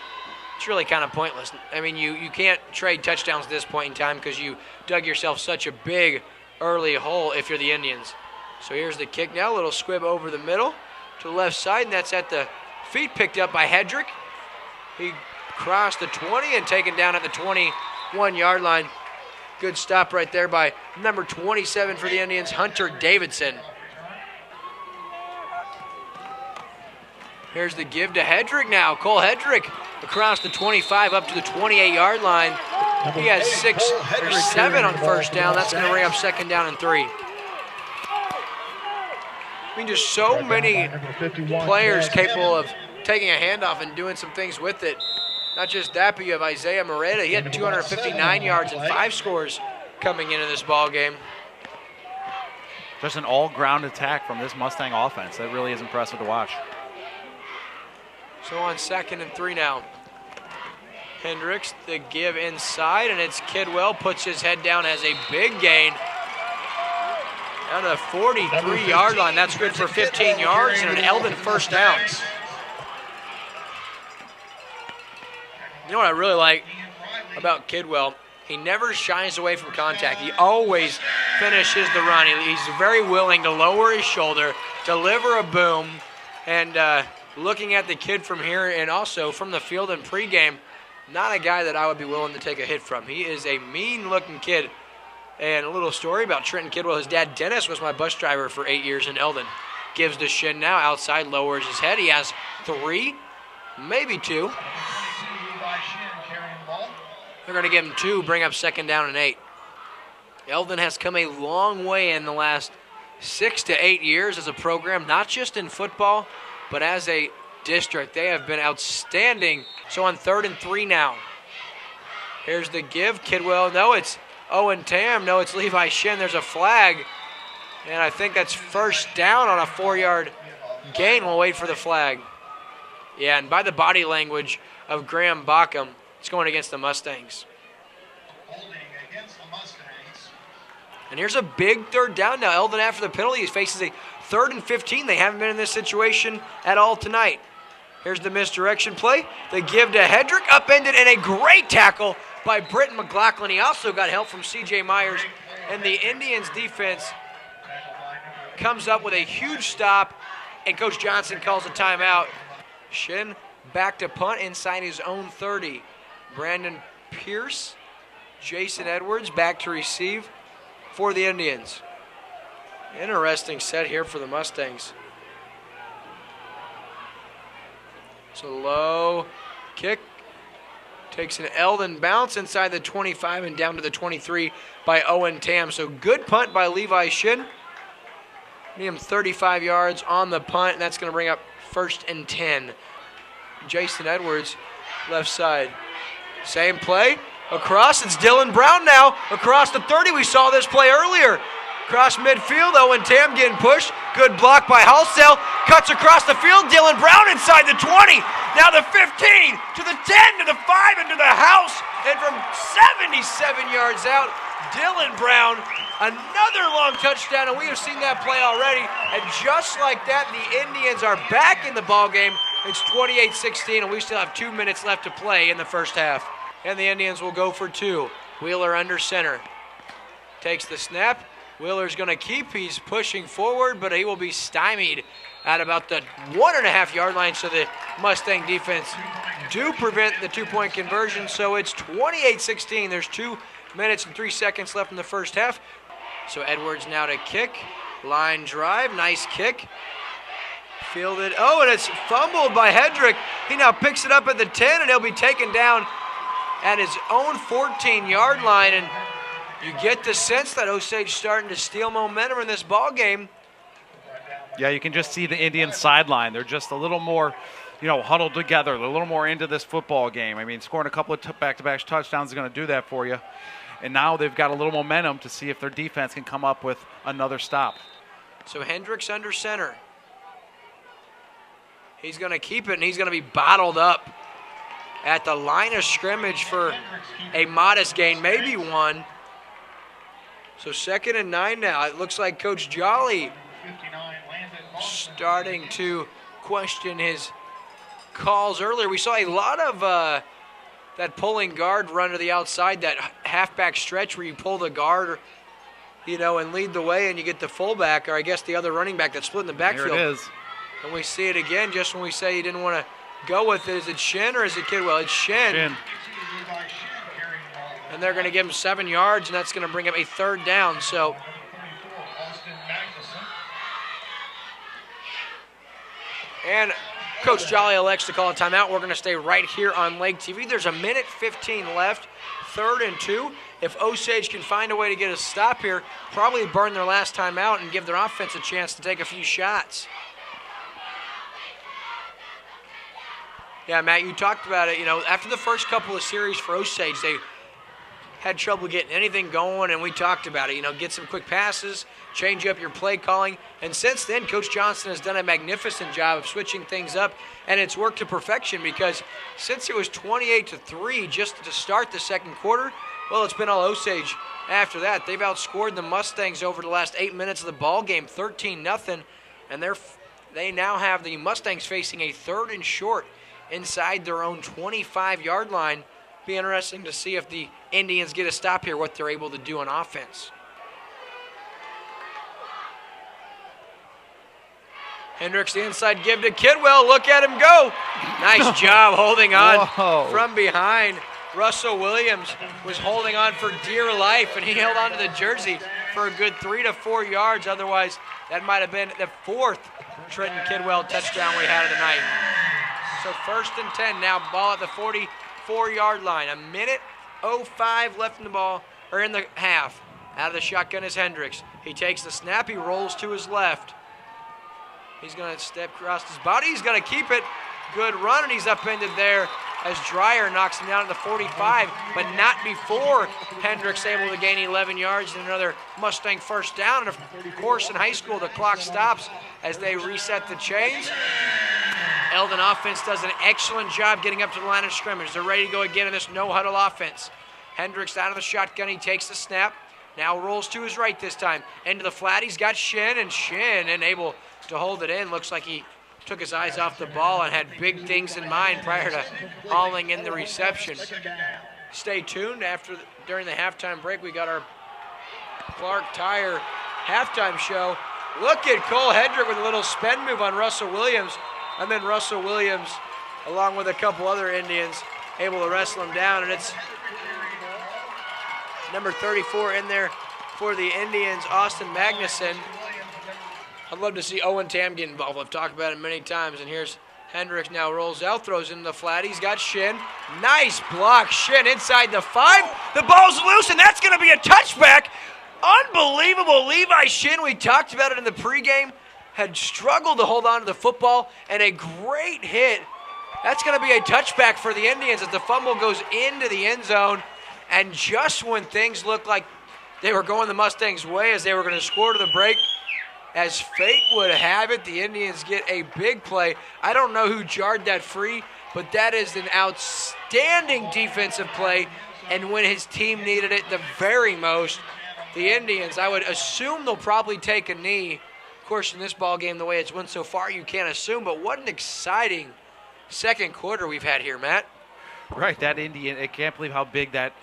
it's really kind of pointless. I mean, you can't trade touchdowns at this point in time because you dug yourself such a big early hole if you're the Indians. So here's the kick now, a little squib over the middle to the left side, and that's at the feet picked up by Hedrick. He crossed the 20 and taken down at the 21-yard line. Good stop right there by number 27 for the Indians, Hunter Davidson. Here's the give to Hedrick now. Cole Hedrick across the 25 up to the 28-yard line. He has 6 or 7 on first down. That's going to bring up second down and 3. I mean, just so many players capable of taking a handoff and doing some things with it. Not just that, but you have Isaiah Moreta. He had 259 yards and 5 scores coming into this ball game. Just an all-ground attack from this Mustang offense. That really is impressive to watch. So on second and 3 now. Hendricks, the give inside, and it's Kidwell, puts his head down, has a big gain. Down to the 43-yard line. That's good for 15 yards and an Eldon first down. You know what I really like about Kidwell? He never shies away from contact. He always finishes the run. He's very willing to lower his shoulder, deliver a boom, and looking at the kid from here and also from the field in pregame, not a guy that I would be willing to take a hit from. He is a mean-looking kid. And a little story about Trenton Kidwell. His dad, Dennis, was my bus driver for 8 years in Eldon. Gives the shin now outside, lowers his head. He has 3, maybe 2. They're going to give him 2, bring up second down and 8. Eldon has come a long way in the last 6 to 8 years as a program, not just in football, but as a district. They have been outstanding. So on 3rd and 3 now. Here's the give. Kidwell, no, it's Owen Tam. No, it's Levi Shin. There's a flag. And I think that's first down on a 4-yard gain. We'll wait for the flag. Yeah, and by the body language of Graham Bockham, it's going against the Mustangs. Holding against the Mustangs. And here's a big third down now. Eldon, after the penalty, faces a 3rd and 15. They haven't been in this situation at all tonight. Here's the misdirection play. The give to Hedrick, upended, and a great tackle by Britton McLaughlin. He also got help from C.J. Myers, and the Indians defense comes up with a huge stop, and Coach Johnson calls a timeout. Shin back to punt inside his own 30. Brandon Pierce, Jason Edwards back to receive for the Indians. Interesting set here for the Mustangs. So low kick. Takes an Eldon bounce inside the 25 and down to the 23 by Owen Tam. So good punt by Levi Shin. Need him 35 yards on the punt, and that's going to bring up 1st and 10. Jason Edwards, left side. Same play. Across, it's Dylan Brown now. Across the 30, we saw this play earlier. Across midfield, Owen Tam getting pushed. Good block by Halsell. Cuts across the field. Dylan Brown inside the 20. Now the 15, to the 10, to the 5, and to the house. And from 77 yards out, Dylan Brown, another long touchdown, and we have seen that play already. And just like that, the Indians are back in the ballgame. It's 28-16, and we still have 2 minutes left to play in the first half. And the Indians will go for 2. Wheeler under center. Takes the snap. Wheeler's going to keep. He's pushing forward, but he will be stymied at about the 1.5-yard line. So the Mustang defense do prevent the 2-point conversion. So it's 28-16. There's 2 minutes and 3 seconds left in the first half. So Edwards now to kick. Line drive. Nice kick. Fielded. Oh, and it's fumbled by Hedrick. He now picks it up at the 10, and he'll be taken down at his own 14-yard line. And you get the sense that Osage starting to steal momentum in this ball game. Yeah, you can just see the Indian sideline. They're just a little more, huddled together. They're a little more into this football game. I mean, scoring a couple of back-to-back touchdowns is going to do that for you. And now they've got a little momentum to see if their defense can come up with another stop. So Hendricks under center. He's going to keep it, and he's going to be bottled up at the line of scrimmage for a modest gain, maybe 1. So 2nd and 9 now. It looks like Coach Jolly starting to question his calls earlier. We saw a lot of that pulling guard run to the outside, that halfback stretch where you pull the guard, and lead the way, and you get the fullback, or I guess the other running back that's split in the backfield. There it is. And we see it again just when we say you didn't want to go with it. Is it Shin or is it Kidwell? It's Shin. Shin. And they're going to give him 7 yards, and that's going to bring up a 3rd down. So and Coach Jolly elects to call a timeout. We're going to stay right here on Lake TV. There's a 1:15 left, 3rd and 2. If Osage can find a way to get a stop here, probably burn their last timeout and give their offense a chance to take a few shots. Yeah, Matt, you talked about it. After the first couple of series for Osage, they had trouble getting anything going, and we talked about it. Get some quick passes, change up your play calling. And since then, Coach Johnson has done a magnificent job of switching things up, and it's worked to perfection because since it was 28-3 just to start the second quarter, well, it's been all Osage after that. They've outscored the Mustangs over the last 8 minutes of the ball game, 13-0, and they now have the Mustangs facing a 3rd and short inside their own 25-yard line. Be interesting to see if the Indians get a stop here, what they're able to do on offense. Hendricks, the inside give to Kidwell. Look at him go. Nice job holding on from behind. Russell Williams was holding on for dear life, and he held on to the jersey for a good 3 to 4 yards. Otherwise, that might have been the 4th Trenton Kidwell touchdown we had of the night. So 1st and 10 now, ball at the 44-yard line. 1:05 left in the ball, or in the half. Out of the shotgun is Hendricks. He takes the snap, he rolls to his left. He's going to step across his body, he's going to keep it. Good run, and he's upended there as Dreyer knocks him down at the 45, but not before Hendricks able to gain 11 yards and another Mustang first down. And of course, in high school, the clock stops as they reset the chains. Eldon offense does an excellent job getting up to the line of scrimmage. They're ready to go again in this no-huddle offense. Hendricks out of the shotgun. He takes the snap. Now rolls to his right this time. Into the flat. He's got Shin, and Shin unable to hold it in. Looks like he took his eyes off the ball and had big things in mind prior to hauling in the reception. Stay tuned. During the halftime break, we got our Clark Tire halftime show. Look at Cole Hedrick with a little spin move on Russell Williams. And then Russell Williams, along with a couple other Indians, able to wrestle him down. And it's number 34 in there for the Indians, Austin Magnuson. I'd love to see Owen Tam get involved. I've talked about it many times. And here's Hendricks now rolls out, throws into the flat. He's got Shin. Nice block. Shin inside the 5. The ball's loose, and that's going to be a touchback. Unbelievable. Levi Shin, we talked about it in the pregame, had struggled to hold on to the football, and a great hit. That's going to be a touchback for the Indians as the fumble goes into the end zone. And just when things looked like they were going the Mustangs' way as they were going to score to the break, as fate would have it, the Indians get a big play. I don't know who jarred that free, but that is an outstanding defensive play. And when his team needed it the very most, the Indians, I would assume they'll probably take a knee. Of course, in this ball game, the way it's went so far, you can't assume. But what an exciting second quarter we've had here, Matt. Right, that Indian, I can't believe how big that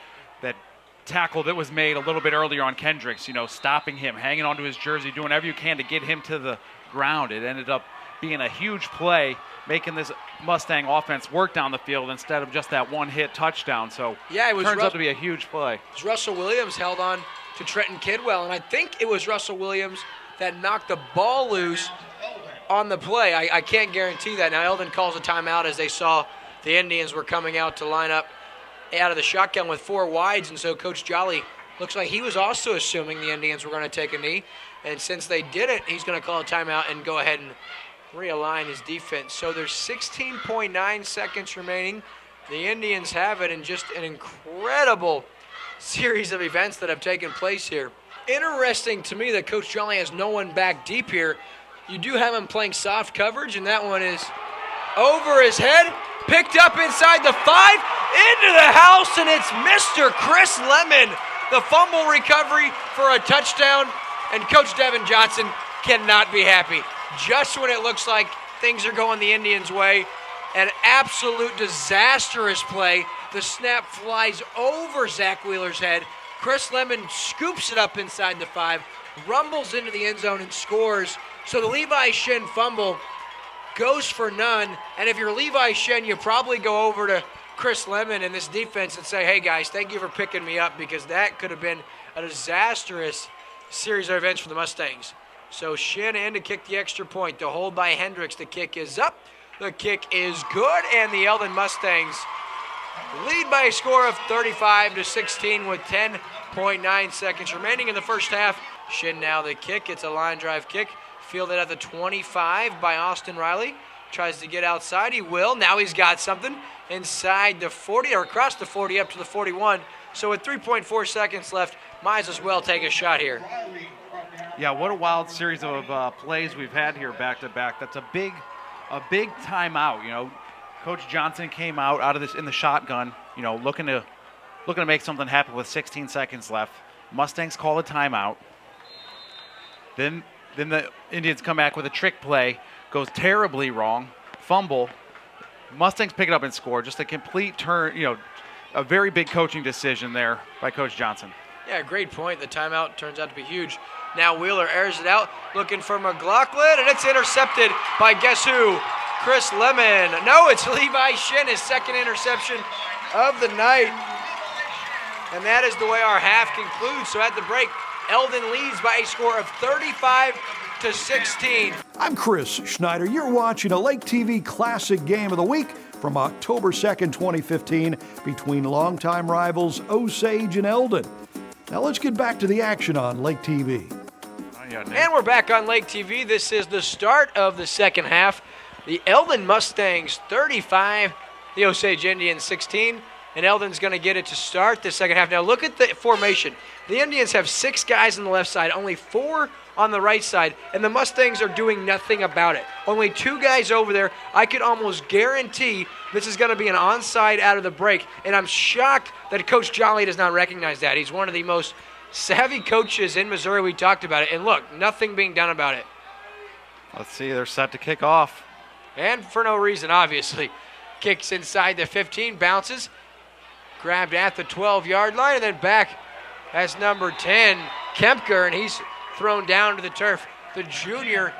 tackle that was made a little bit earlier on Kendricks, stopping him, hanging onto his jersey, doing whatever you can to get him to the ground. It ended up being a huge play, making this Mustang offense work down the field instead of just that one-hit touchdown. So yeah, it turns out to be a huge play. It was Russell Williams held on to Trenton Kidwell, and I think it was Russell Williams that knocked the ball loose on the play. I can't guarantee that. Now, Eldon calls a timeout as they saw the Indians were coming out to line up out of the shotgun with 4 wides, and so Coach Jolly looks like he was also assuming the Indians were going to take a knee. And since they didn't, he's going to call a timeout and go ahead and realign his defense. So there's 16.9 seconds remaining. The Indians have it in just an incredible series of events that have taken place here. Interesting to me that Coach Jolly has no one back deep here. You do have him playing soft coverage, and that one is over his head, picked up inside the 5, into the house, and it's Mr. Chris Lemon. The fumble recovery for a touchdown, and Coach Devin Johnson cannot be happy. Just when it looks like things are going the Indians' way, an absolute disastrous play. The snap flies over Zach Wheeler's head. Chris Lemon scoops it up inside the 5, rumbles into the end zone and scores. So the Levi Shin fumble goes for none. And if you're Levi Shin, you probably go over to Chris Lemon and this defense and say, hey guys, thank you for picking me up, because that could have been a disastrous series of events for the Mustangs. So Shin in to kick the extra point. The hold by Hendricks. The kick is up. The kick is good, and the Eldon Mustangs lead by a score of 35-16 with 10.9 seconds remaining in the first half. Shin now the kick. It's a line drive kick. Fielded at the 25 by Austin Riley. Tries to get outside. He will. Now he's got something inside the 40, or across the 40 up to the 41. So with 3.4 seconds left, might as well take a shot here. Yeah, what a wild series of plays we've had here back-to-back. That's a big timeout. Coach Johnson came out of this in the shotgun, looking to make something happen with 16 seconds left. Mustangs call a timeout. Then the Indians come back with a trick play, goes terribly wrong, fumble. Mustangs pick it up and score. Just a complete turn, a very big coaching decision there by Coach Johnson. Yeah, great point. The timeout turns out to be huge. Now Wheeler airs it out, looking for McLaughlin, and it's intercepted by guess who? Chris Lemon. No, it's Levi Shin, his second interception of the night. And that is the way our half concludes. So at the break, Eldon leads by a score of 35-16. I'm Chris Schneider. You're watching a Lake TV Classic Game of the Week from October 2nd, 2015, between longtime rivals Osage and Eldon. Now let's get back to the action on Lake TV. And we're back on Lake TV. This is the start of the second half. The Eldon Mustangs 35, the Osage Indians 16, and Eldon's going to get it to start the second half. Now look at the formation. The Indians have 6 guys on the left side, only 4 on the right side, and the Mustangs are doing nothing about it. Only 2 guys over there. I could almost guarantee this is going to be an onside out of the break, and I'm shocked that Coach Jolly does not recognize that. He's one of the most savvy coaches in Missouri. We talked about it, and look, nothing being done about it. Let's see, they're set to kick off. And for no reason, obviously. Kicks inside the 15, bounces, grabbed at the 12-yard line, and then back as number 10, Kempker, and he's thrown down to the turf. The junior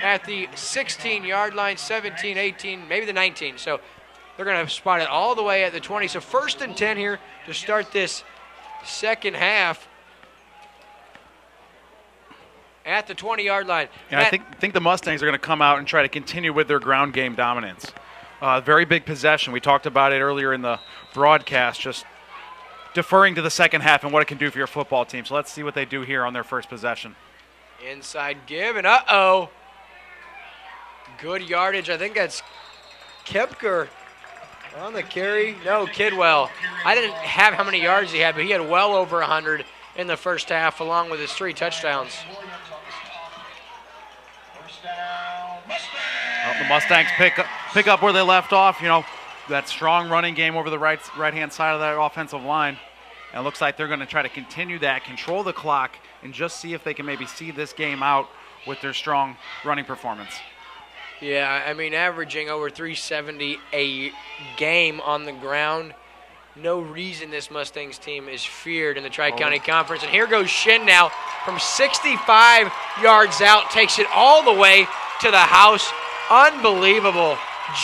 at the 16-yard line, 17, 18, maybe the 19. So they're going to spot it all the way at the 20. So 1st and 10 here to start this second half at the 20-yard line. And I think the Mustangs are going to come out and try to continue with their ground game dominance. Very big possession. We talked about it earlier in the broadcast, just deferring to the second half and what it can do for your football team. So let's see what they do here on their first possession. Inside give, and uh-oh. Good yardage. I think that's Kepker on the carry. No, Kidwell. I didn't have how many yards he had, but he had well over 100 in the first half, along with his 3 touchdowns. Well, the Mustangs pick up where they left off. You know, that strong running game over the right-hand side of that offensive line. And it looks like they're going to try to continue that, control the clock, and just see if they can maybe see this game out with their strong running performance. Yeah, I mean, averaging over 370 a game on the ground. No reason this Mustangs team is feared in the Tri-County Conference. And here goes Shin now from 65 yards out, takes it all the way to the house. Unbelievable.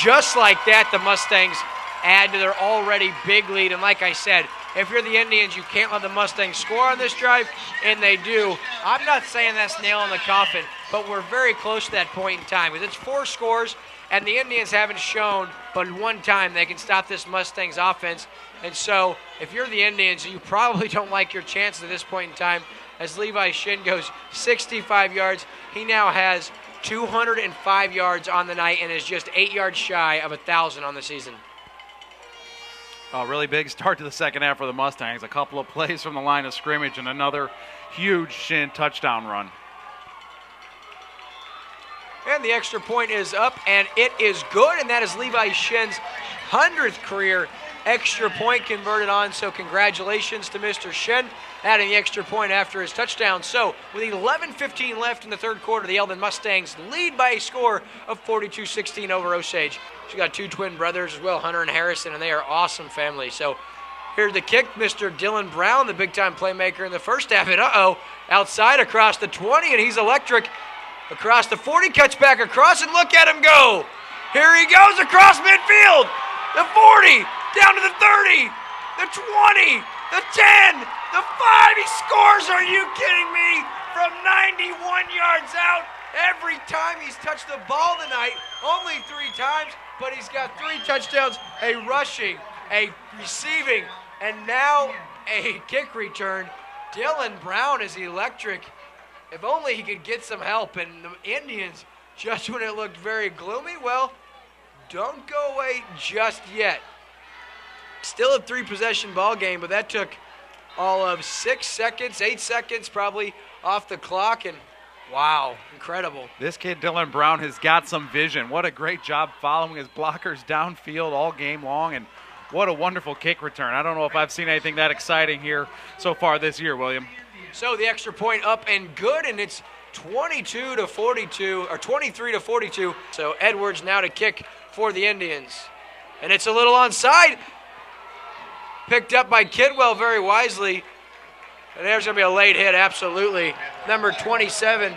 Just like that, the Mustangs add to their already big lead. And like I said, if you're the Indians, you can't let the Mustangs score on this drive, and they do. I'm not saying that's nail in the coffin, but we're very close to that point in time because it's 4 scores, and the Indians haven't shown but one time they can stop this Mustangs offense. And so if you're the Indians, you probably don't like your chances at this point in time as Levi Shin goes 65 yards. He now has 205 yards on the night and is just 8 yards shy of 1,000 on the season. A really big start to the second half for the Mustangs. A couple of plays from the line of scrimmage and another huge Shin touchdown run. And the extra point is up, and it is good, and that is Levi Shin's 100th career extra point converted on. So congratulations to Mr. Shin, adding the extra point after his touchdown. So with 11:15 left in the third quarter, the Eldon Mustangs lead by a score of 42-16 over Osage. She's got 2 twin brothers as well, Hunter and Harrison, and they are awesome family. So here's the kick, Mr. Dylan Brown, the big-time playmaker in the first half. And outside across the 20, and he's electric. Across the 40, cuts back across, and look at him go. Here he goes across midfield. The 40, down to the 30, the 20, the 10, the 5. He scores, are you kidding me? From 91 yards out. Every time he's touched the ball tonight, only 3 times, but he's got 3 touchdowns, a rushing, a receiving, and now a kick return. Dylan Brown is electric. If only he could get some help. And the Indians, just when it looked very gloomy, well, don't go away just yet. Still a 3-possession ball game, but that took all of 6 seconds, 8 seconds probably off the clock, and wow, incredible. This kid, Dylan Brown, has got some vision. What a great job following his blockers downfield all game long, and what a wonderful kick return. I don't know if I've seen anything that exciting here so far this year, William. So the extra point up and good, and it's 22-42, or 23-42. So Edwards now to kick for the Indians. And it's a little onside. Picked up by Kidwell very wisely. And there's going to be a late hit, absolutely. Number 27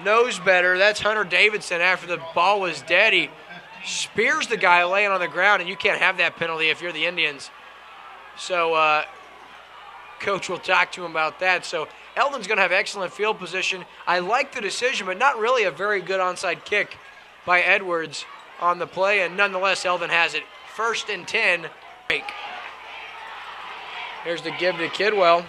knows better. That's Hunter Davidson after the ball was dead. He spears the guy laying on the ground, and you can't have that penalty if you're the Indians. So Coach will talk to him about that. So Eldon's going to have excellent field position. I like the decision, but not really a very good onside kick by Edwards on the play. And nonetheless, Eldon has it. 1st and 10. Here's the give to Kidwell.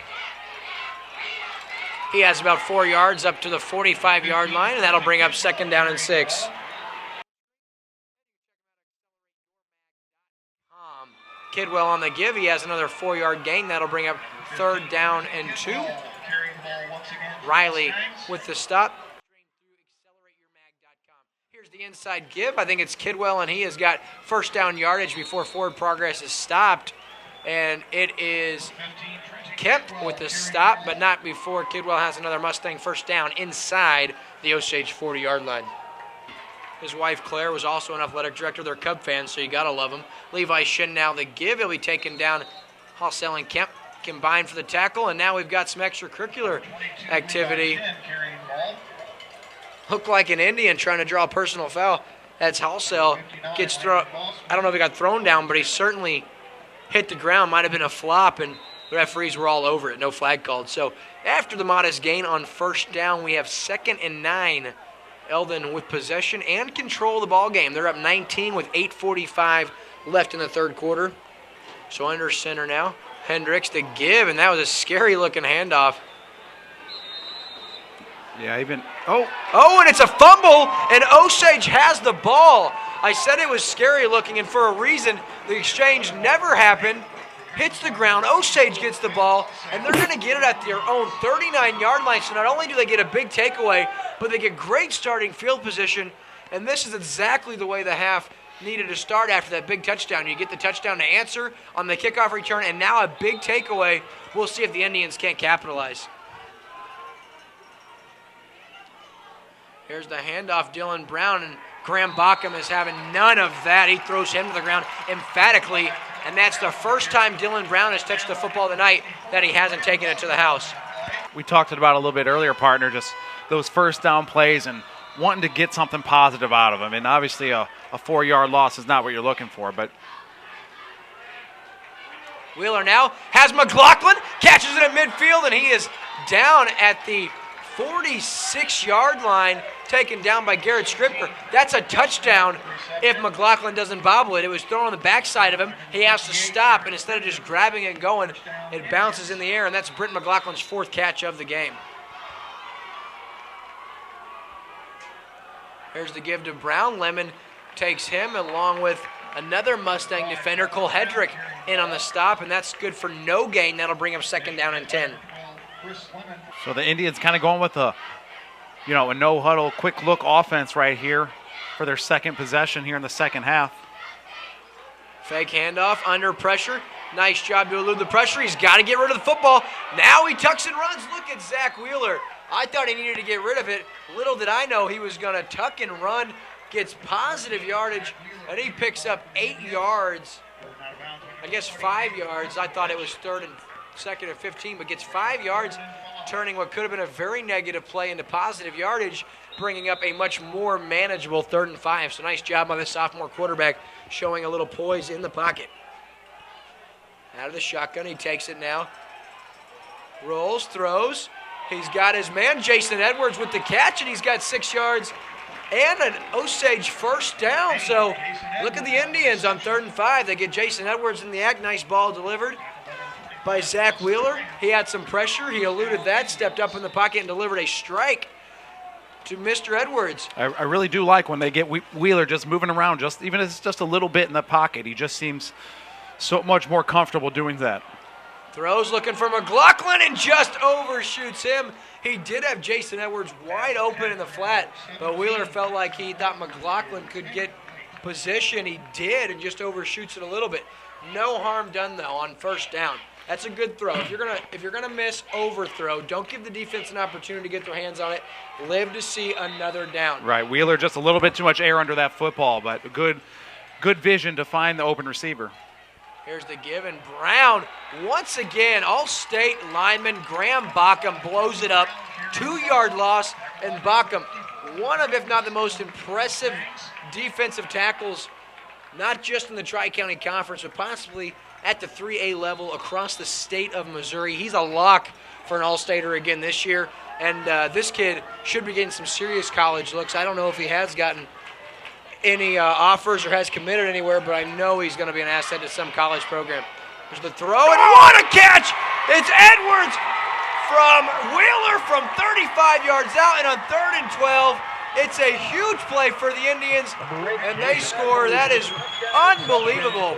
He has about 4 yards up to the 45-yard line, and that'll bring up 2nd down and 6. Kidwell on the give. He has another 4-yard gain. That'll bring up 3rd down and 2. Riley with the stop. Here's the inside give. I think it's Kidwell, and he has got 1st down yardage before forward progress is stopped. And it is Kemp with the stop, but not before Kidwell has another Mustang 1st down inside the Osage 40-yard line. His wife, Claire, was also an athletic director. They're Cub fans, so you got to love them. Levi Shin now the give. He'll be taken down. Hossell and Kemp combined for the tackle, and now we've got some extracurricular activity. Looked like an Indian trying to draw a personal foul. That's Hossell. Gets thrown. I don't know if he got thrown down, but he certainly hit the ground. Might have been a flop, and the referees were all over it. No flag called. So after the modest gain on 1st down, we have 2nd and 9. Eldon with possession and control of the ball game. They're up 19 with 8:45 left in the 3rd quarter. So under center now. Hendricks to give, and that was a scary-looking handoff. Yeah, even and it's a fumble, and Osage has the ball. I said it was scary-looking, and for a reason. The exchange never happened. Hits the ground. Osage gets the ball, and they're going to get it at their own 39-yard line. So not only do they get a big takeaway, but they get great starting field position. And this is exactly the way the half needed to start after that big touchdown. You get the touchdown to answer on the kickoff return, and now a big takeaway. We'll see if the Indians can't capitalize. Here's the handoff, Dylan Brown, and Graham Bockham is having none of that. He throws him to the ground emphatically, and that's the first time Dylan Brown has touched the football tonight that he hasn't taken it to the house. We talked about a little bit earlier, partner, just those 1st down plays and wanting to get something positive out of them. And obviously a 4-yard loss is not what you're looking for, but Wheeler now has McLaughlin, catches it at midfield, and he is down at the 46-yard line, taken down by Garrett Skripker. That's a touchdown if McLaughlin doesn't bobble it. It was thrown on the backside of him. He has to stop, and instead of just grabbing it and going, it bounces in the air, and that's Britton McLaughlin's 4th catch of the game. Here's the give to Brown. Lemon takes him along with another Mustang defender, Cole Hedrick, in on the stop, and that's good for no gain. That'll bring up 2nd down and 10. So the Indians kind of going with a no-huddle, quick-look offense right here for their 2nd possession here in the 2nd half. Fake handoff, under pressure. Nice job to elude the pressure. He's got to get rid of the football. Now he tucks and runs. Look at Zach Wheeler. I thought he needed to get rid of it. Little did I know he was going to tuck and run, gets positive yardage, and he picks up 8 yards. I guess 5 yards. I thought it was 3rd and 2nd and 15, but gets 5 yards, turning what could have been a very negative play into positive yardage, bringing up a much more manageable 3rd and 5. So nice job by the sophomore quarterback, showing a little poise in the pocket. Out of the shotgun, he takes it now. Rolls, throws. He's got his man, Jason Edwards, with the catch, and he's got 6 yards and an Osage 1st down. So look at the Indians on 3rd and 5. They get Jason Edwards in the act. Nice ball delivered by Zach Wheeler. He had some pressure. He eluded that, stepped up in the pocket, and delivered a strike to Mr. Edwards. I really do like when they get Wheeler just moving around, even if it's just a little bit in the pocket. He just seems so much more comfortable doing that. Throws looking for McLaughlin and just overshoots him. He did have Jason Edwards wide open in the flat, but Wheeler felt like he thought McLaughlin could get position. He did and just overshoots it a little bit. No harm done, though, on 1st down. That's a good throw. If you're gonna miss, overthrow. Don't give the defense an opportunity to get their hands on it. Live to see another down. Right, Wheeler just a little bit too much air under that football, but good vision to find the open receiver. Here's the give, and Brown, once again, All-State lineman Graham Bockham blows it up. 2-yard loss, and Bockham, one of, if not the most impressive defensive tackles, not just in the Tri-County Conference, but possibly at the 3A level across the state of Missouri. He's a lock for an All-Stater again this year, and this kid should be getting some serious college looks. I don't know if he has gotten any offers or has committed anywhere, but I know he's going to be an asset to some college program. There's the throw, and what a catch! It's Edwards from Wheeler from 35 yards out, and on 3rd and 12, it's a huge play for the Indians, and they score. That is unbelievable.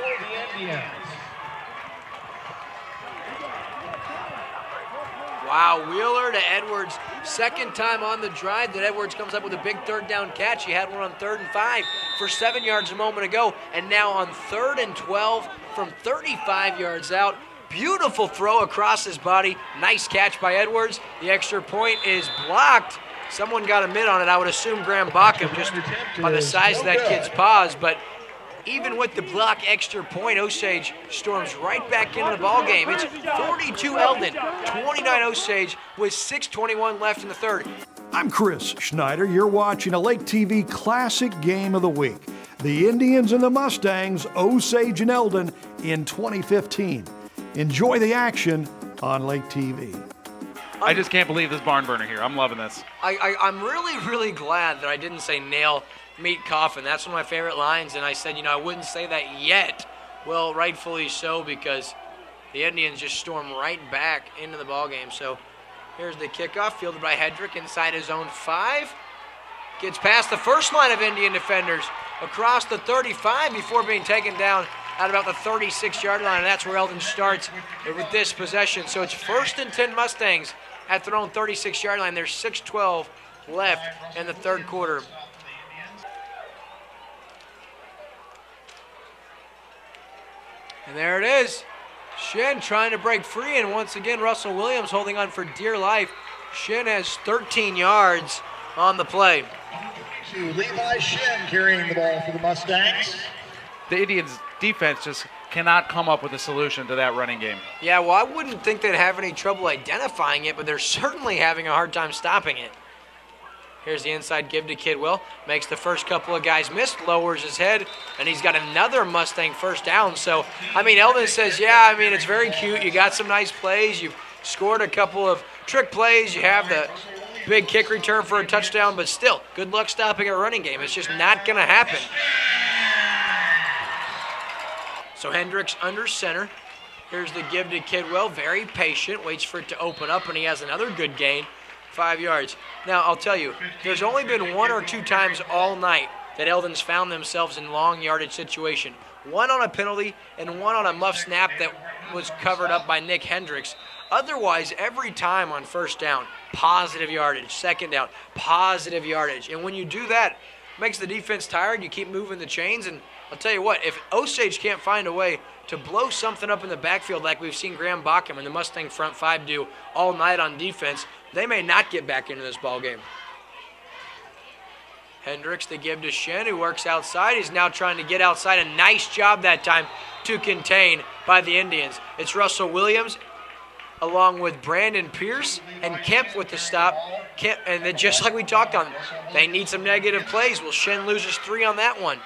Wow, Wheeler to Edwards. Second time on the drive that Edwards comes up with a big third down catch. He had one on 3rd and 5 for 7 yards a moment ago. And now on 3rd and 12 from 35 yards out. Beautiful throw across his body. Nice catch by Edwards. The extra point is blocked. Someone got a mid on it. I would assume Graham Bockham just by the size of that kid's paws. But even with the block extra point, Osage storms right back into the ball game. It's 42 Eldon, 29 Osage with 6:21 left in the third. I'm Chris Schneider. You're watching a Lake TV Classic Game of the Week. The Indians and the Mustangs, Osage and Eldon in 2015. Enjoy the action on Lake TV. I just can't believe this barn burner here. I'm loving this. I'm really glad that I didn't say nail, meat, coffin. That's one of my favorite lines, and I said, I wouldn't say that yet. Well, rightfully so, because the Indians just storm right back into the ballgame. So here's the kickoff, fielded by Hedrick inside his own 5. Gets past the first line of Indian defenders, across the 35 before being taken down at about the 36-yard line, and that's where Eldon starts with this possession. So it's 1st and 10 Mustangs at their own 36-yard line. There's 6:12 left in the third quarter. And there it is. Shin trying to break free, and once again Russell Williams holding on for dear life. Shin has 13 yards on the play. To Levi Shin carrying the ball for the Mustangs. The Indians' defense just cannot come up with a solution to that running game. Yeah, well, I wouldn't think they'd have any trouble identifying it, but they're certainly having a hard time stopping it. Here's the inside give to Kidwell. Makes the first couple of guys miss, lowers his head, and he's got another Mustang first down. So, Eldon says, yeah, it's very cute. You got some nice plays. You've scored a couple of trick plays. You have the big kick return for a touchdown, but still, good luck stopping a running game. It's just not going to happen. So Hendricks under center. Here's the give to Kidwell. Very patient. Waits for it to open up, and he has another good gain. 5 yards. Now, I'll tell you, there's only been 1 or 2 times all night that Eldon's found themselves in long yardage situation. One on a penalty and one on a muff snap that was covered up by Nick Hendricks. Otherwise, every time on first down, positive yardage. Second down, positive yardage. And when you do that, it makes the defense tired. You keep moving the chains, and I'll tell you what, if Osage can't find a way to blow something up in the backfield like we've seen Graham Bockham and the Mustang front 5 do all night on defense, they may not get back into this ball game. Hendricks the give to Shen, who works outside. He's now trying to get outside. A nice job that time to contain by the Indians. It's Russell Williams along with Brandon Pierce and Kemp with the stop. Kemp, and then just like we talked on, they need some negative plays. Well, Shen loses 3 on that one.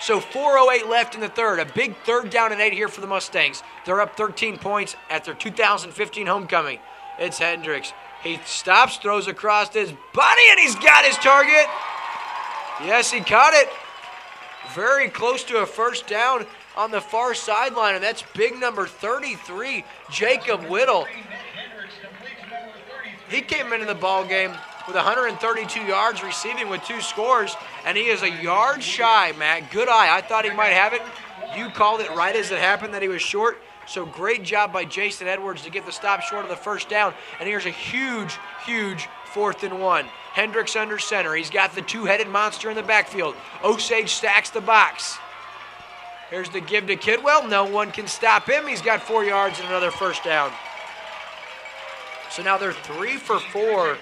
So 4:08 left in the third. A big 3rd down and 8 here for the Mustangs. They're up 13 points at their 2015 homecoming. It's Hendricks. He stops, throws across his body, and he's got his target. Yes, he caught it. Very close to a first down on the far sideline, and that's big number 33, Jacob Whittle. He came into the ball game with 132 yards receiving with 2 scores, and he is a yard shy, Matt. Good eye. I thought he might have it. You called it right as it happened that he was short. So great job by Jason Edwards to get the stop short of the first down. And here's a huge 4th and 1. Hendricks under center. He's got the 2-headed monster in the backfield. Osage stacks the box. Here's the give to Kidwell. No one can stop him. He's got 4 yards and another first down. So now they're 3 for 4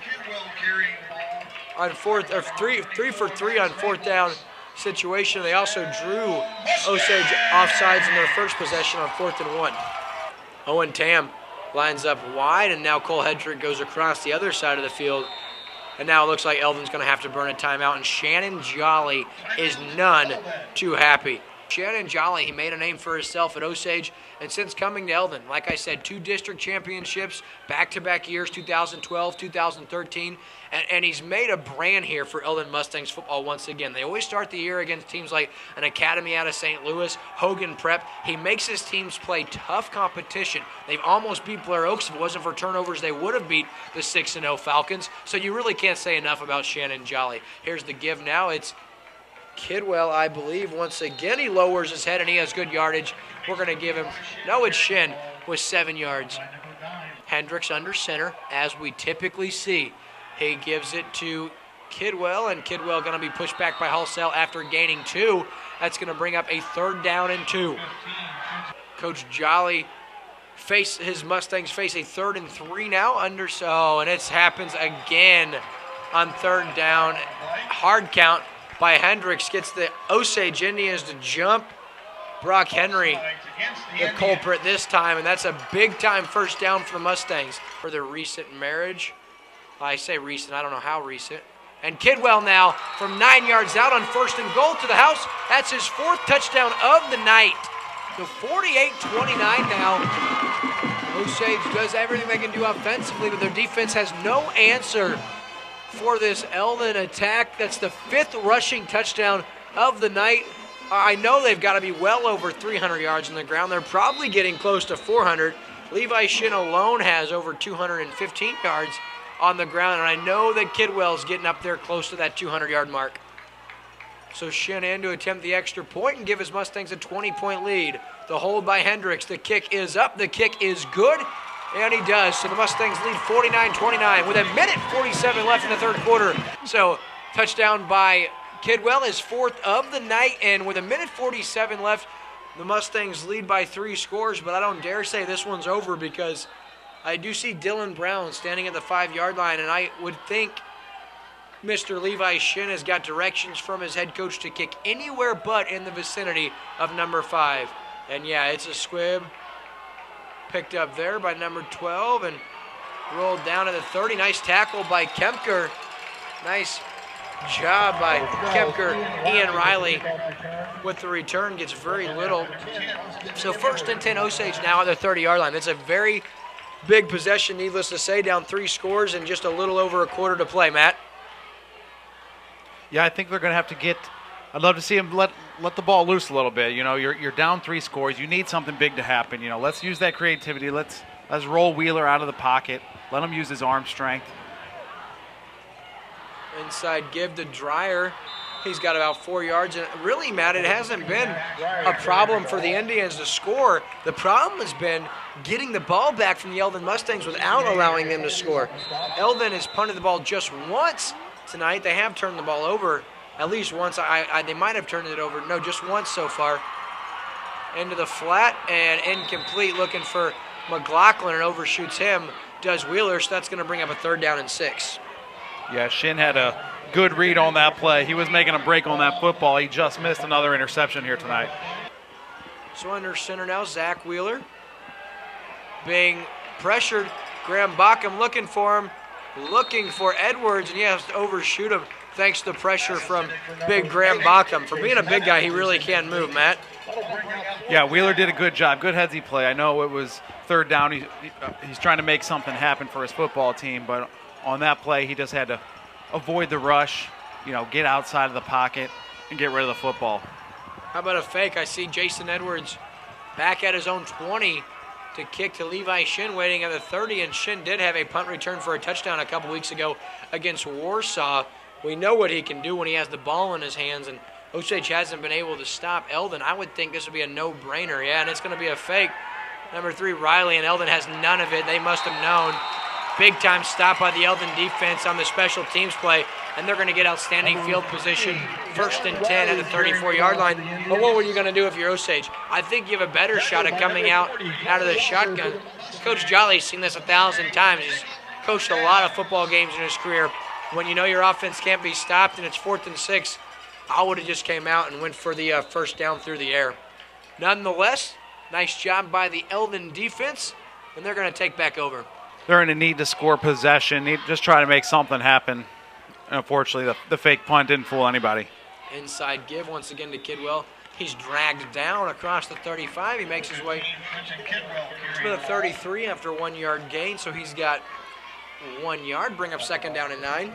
on 4th, or 3 for 3 on 4th down situation. They also drew Osage offsides in their first possession on 4th and 1. Owen Tam lines up wide, and now Cole Hedrick goes across the other side of the field. And now it looks like Eldon's going to have to burn a timeout, and Shannon Jolly is none too happy. Shannon Jolly, he made a name for himself at Osage, and since coming to Eldon, like I said, 2 district championships, back-to-back years, 2012, 2013, and he's made a brand here for Eldon Mustangs football once again. They always start the year against teams like an Academy out of St. Louis, Hogan Prep. He makes his teams play tough competition. They've almost beat Blair Oaks. If it wasn't for turnovers, they would have beat the 6-0 Falcons, so you really can't say enough about Shannon Jolly. Here's the give now. It's Kidwell, I believe. Once again, he lowers his head, and he has good yardage. We're going to give him, no, it's Shin with 7 yards. Hendricks under center, as we typically see. He gives it to Kidwell, and Kidwell going to be pushed back by Halsell after gaining 2. That's going to bring up a 3rd down and 2. Coach Jolly his Mustangs face a 3rd and 3 now and it happens again on 3rd down. Hard count by Hendricks gets the Osage Indians to jump. Brock Henry, the culprit this time, and that's a big-time 1st down for the Mustangs for their recent marriage. I say recent, I don't know how recent. And Kidwell now from 9 yards out on 1st and goal to the house. That's his 4th touchdown of the night. So 48-29 now. Osage does everything they can do offensively, but their defense has no answer for this Eldon attack. That's the 5th rushing touchdown of the night. I know they've got to be well over 300 yards on the ground. They're probably getting close to 400. Levi Shin alone has over 215 yards on the ground, and I know that Kidwell's getting up there close to that 200-yard mark. So Shin in to attempt the extra point and give his Mustangs a 20-point lead. The hold by Hendricks. The kick is up. The kick is good, and he does. So the Mustangs lead 49-29 with 1:47 left in the 3rd quarter. So touchdown by Kidwell is 4th of the night, and with 1:47 left, the Mustangs lead by 3 scores, but I don't dare say this one's over because I do see Dylan Brown standing at the 5-yard line, and I would think Mr. Levi Shin has got directions from his head coach to kick anywhere but in the vicinity of number 5. And yeah, it's a squib picked up there by number 12 and rolled down to the 30. Nice tackle by Kempker. Nice job by Kempker. Ian Riley with the return gets very little. So 1st and 10 Osage now at the 30-yard line. That's a very big possession, needless to say, down 3 scores and just a little over a quarter to play, Matt. Yeah, I think they're going to have to get – I'd love to see them let the ball loose a little bit. You know, you're down 3 scores. You need something big to happen. You know, let's use that creativity. Let's roll Wheeler out of the pocket. Let him use his arm strength. Inside give to Dreyer. He's got about 4 yards. And really, Matt, it hasn't been a problem for the Indians to score. The problem has been getting the ball back from the Eldon Mustangs without allowing them to score. Eldon has punted the ball just once tonight. They have turned the ball over at least once. They might have turned it over. No, just once so far. Into the flat and incomplete, looking for McLaughlin, and overshoots him. Does Wheeler, so that's going to bring up a 3rd down and 6. Yeah, Shin had a good read on that play. He was making a break on that football. He just missed another interception here tonight. So under center now, Zach Wheeler being pressured. Graham Bockham looking for him, looking for Edwards, and he has to overshoot him thanks to pressure from big Graham Bockham. For being a big guy, he really can move, Matt. Yeah, Wheeler did a good job. Good headsy play. I know it was 3rd down. He's trying to make something happen for his football team, but on that play, he just had to avoid the rush, you know, get outside of the pocket and get rid of the football. How about a fake? I see Jason Edwards back at his own 20 to kick to Levi Shin, waiting at the 30, and Shin did have a punt return for a touchdown a couple weeks ago against Warsaw. We know what he can do when he has the ball in his hands, and Osage hasn't been able to stop Eldon. I would think this would be a no-brainer, yeah, and it's going to be a fake. Number 3, Riley, and Eldon has none of it. They must have known. Big-time stop by the Eldon defense on the special teams play, and they're going to get outstanding field position, 1st and 10 at the 34-yard line. But what were you going to do if you're Osage? I think you have a better shot at coming out of the shotgun. Coach Jolly's seen this 1,000 times. He's coached a lot of football games in his career. When you know your offense can't be stopped and it's 4th and 6, I would have just came out and went for the 1st down through the air. Nonetheless, nice job by the Eldon defense, and they're going to take back over. They're in a need to score possession, just try to make something happen. Unfortunately, the fake punt didn't fool anybody. Inside give once again to Kidwell. He's dragged down across the 35. He makes his way to the 33 after 1 yard gain, so he's got 1 yard. Bring up 2nd down and 9.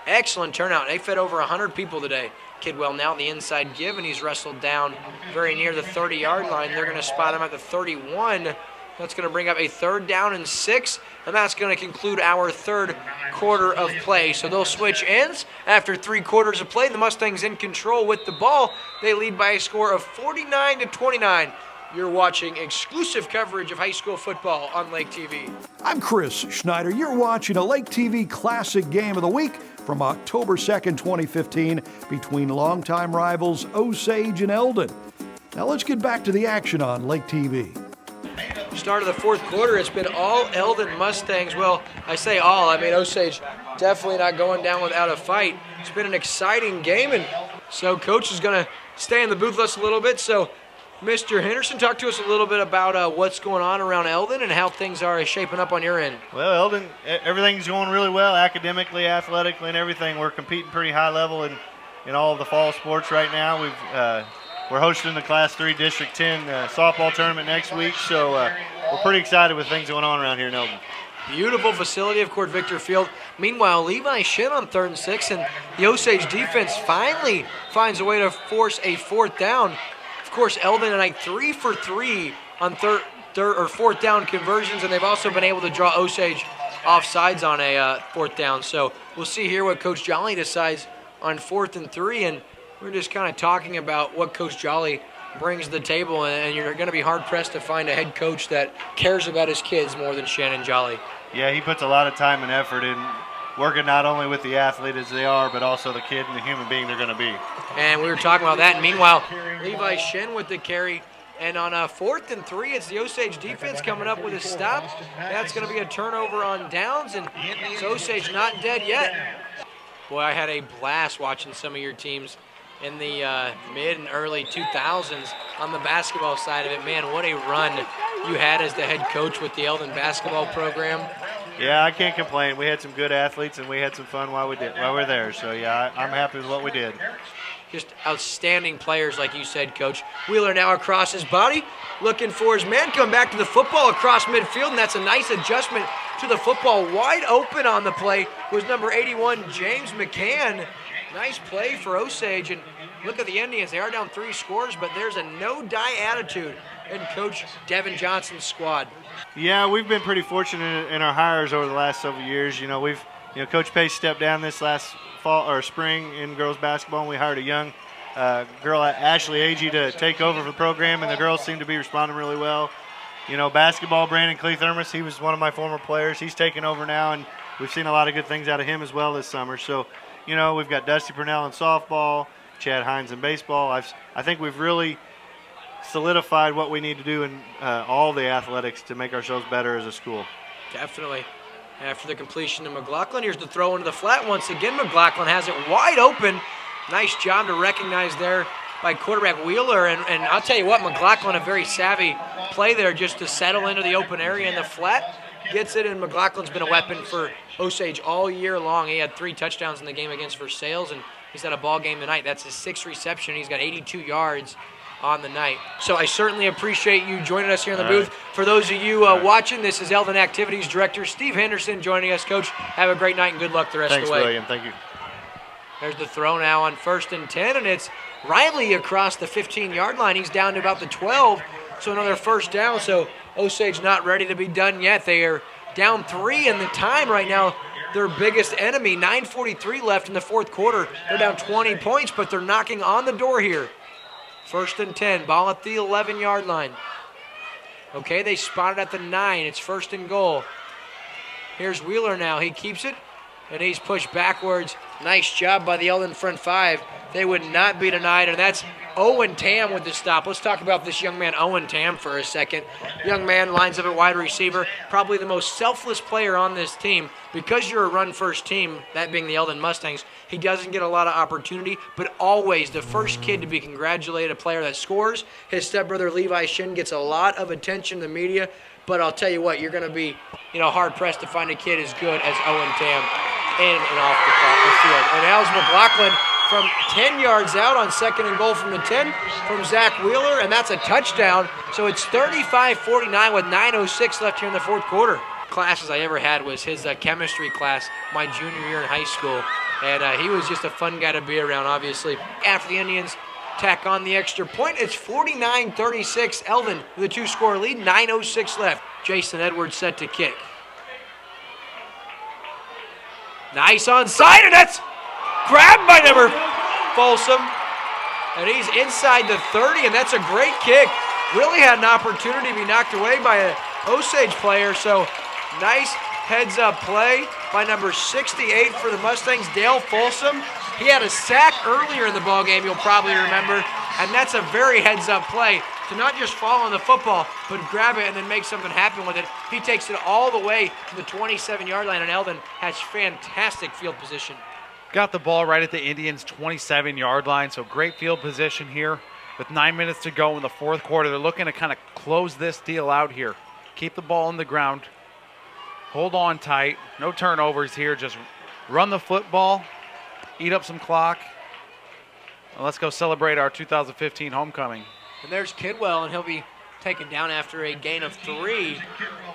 Excellent turnout. They fed over 100 people today. Kidwell now the inside give, and he's wrestled down very near the 30-yard line. They're going to spot him at the 31. That's going to bring up a 3rd down and 6, and that's going to conclude our 3rd quarter of play. So they'll switch ends after 3 quarters of play. The Mustangs in control with the ball. They lead by a score of 49-29. You're watching exclusive coverage of high school football on Lake TV. I'm Chris Schneider. You're watching a Lake TV Classic Game of the Week from October 2nd, 2015 between longtime rivals Osage and Eldon. Now let's get back to the action on Lake TV. Start of the fourth quarter, it's been all Eldon Mustangs. Well, I say all, I mean Osage definitely not going down without a fight. It's been an exciting game, and so Coach is going to stay in the booth with us a little bit. So Mr. Henderson, talk to us a little bit about what's going on around Eldon and how things are shaping up on your end. Well, Eldon, everything's going really well, academically, athletically, and everything. We're competing pretty high level in all of the fall sports right now. We're hosting the Class 3 District 10 softball tournament next week, so we're pretty excited with things going on around here in Eldon. Beautiful facility of Court Victor Field. Meanwhile, Levi Shin on 3rd and 6, and the Osage defense finally finds a way to force a 4th down. Of course, Eldon tonight 3 for 3 on third or 4th down conversions, and they've also been able to draw Osage offsides on a 4th down. So we'll see here what Coach Jolly decides on 4th and 3, and we're just kind of talking about what Coach Jolly brings to the table, and you're going to be hard-pressed to find a head coach that cares about his kids more than Shannon Jolly. Yeah, he puts a lot of time and effort in working not only with the athlete as they are, but also the kid and the human being they're going to be. And we were talking about that. And meanwhile, Levi Shin with the carry. And on 4th and 3, it's the Osage defense coming up with a stop. That's going to be a turnover on downs, and it's Osage not dead yet. Boy, I had a blast watching some of your teams in the mid and early 2000s on the basketball side of it. Man, what a run you had as the head coach with the Eldon basketball program. Yeah, I can't complain. We had some good athletes, and we had some fun while we were there. So, yeah, I'm happy with what we did. Just outstanding players, like you said, Coach. Wheeler now across his body, looking for his man. Come back to the football across midfield, and that's a nice adjustment to the football. Wide open on the play was number 81, James McCann. Nice play for Osage, and look at the Indians. They are down 3 scores, but there's a no-die attitude in Coach Devin Johnson's squad. Yeah, we've been pretty fortunate in our hires over the last several years. Coach Pace stepped down this last fall or spring in girls basketball, and we hired a young girl, Ashley Agee, to take over for the program, and the girls seem to be responding really well. Basketball, Brandon Cleathermos, he was one of my former players. He's taken over now, and we've seen a lot of good things out of him as well this summer. So, we've got Dusty Purnell in softball, Chad Hines in baseball. I think we've really solidified what we need to do in all the athletics to make ourselves better as a school. Definitely. After the completion of McLaughlin, here's the throw into the flat. Once again, McLaughlin has it wide open. Nice job to recognize there by quarterback Wheeler. And I'll tell you what, McLaughlin, a very savvy play there just to settle into the open area in the flat. Gets it, and McLaughlin's been a weapon for Osage all year long. He had 3 touchdowns in the game against Versailles, and he's had a ball game tonight. That's his 6th reception. He's got 82 yards on the night. So I certainly appreciate you joining us here in the booth. For those of you watching, this is Eldon Activities Director Steve Henderson joining us. Coach, have a great night and good luck the rest of the way. Thanks, William. Thank you. There's the throw now on 1st and 10, and it's Riley across the 15-yard line. He's down to about the 12, so another 1st down. So Osage not ready to be done yet. They are down 3 in the time right now. Their biggest enemy, 9:43 left in the 4th quarter. They're down 20 points, but they're knocking on the door here. 1st and 10, ball at the 11-yard line. Okay, they spot it at the 9. It's 1st and goal. Here's Wheeler now. He keeps it, and he's pushed backwards. Nice job by the Eldon front 5. They would not be denied, and that's Owen Tam with the stop. Let's talk about this young man, Owen Tam, for a second. Young man lines up at wide receiver, probably the most selfless player on this team. Because you're a run-first team, that being the Eldon Mustangs, he doesn't get a lot of opportunity, but always the first kid to be congratulated, a player that scores. His stepbrother Levi Shin gets a lot of attention in the media, but I'll tell you what, you're going to be hard-pressed to find a kid as good as Owen Tam in and off the field. And now's McLaughlin from 10 yards out on 2nd and goal from the 10 from Zach Wheeler, and that's a touchdown. So it's 35-49 with 9:06 left here in the 4th quarter. Classes I ever had was his chemistry class my junior year in high school, and he was just a fun guy to be around, obviously. After the Indians tack on the extra point, it's 49-36 Eldon with a 2-score lead, 9:06 left. Jason Edwards set to kick. Nice onside, and that's grabbed by number Folsom. And he's inside the 30, and that's a great kick really had an opportunity to be knocked away by an Osage player. So nice heads-up play by number 68 for the Mustangs, Dale Folsom. He had a sack earlier in the ballgame, you'll probably remember, and that's a very heads-up play to not just fall on the football, but grab it and then make something happen with it. He takes it all the way to the 27-yard line, and Eldon has fantastic field position. Got the ball right at the Indians' 27-yard line, so great field position here. With 9 minutes to go in the fourth quarter, they're looking to kind of close this deal out here. Keep the ball on the ground. Hold on tight. No turnovers here. Just run the football, eat up some clock, and let's go celebrate our 2015 homecoming. And there's Kidwell, and he'll be taken down after a gain of 3.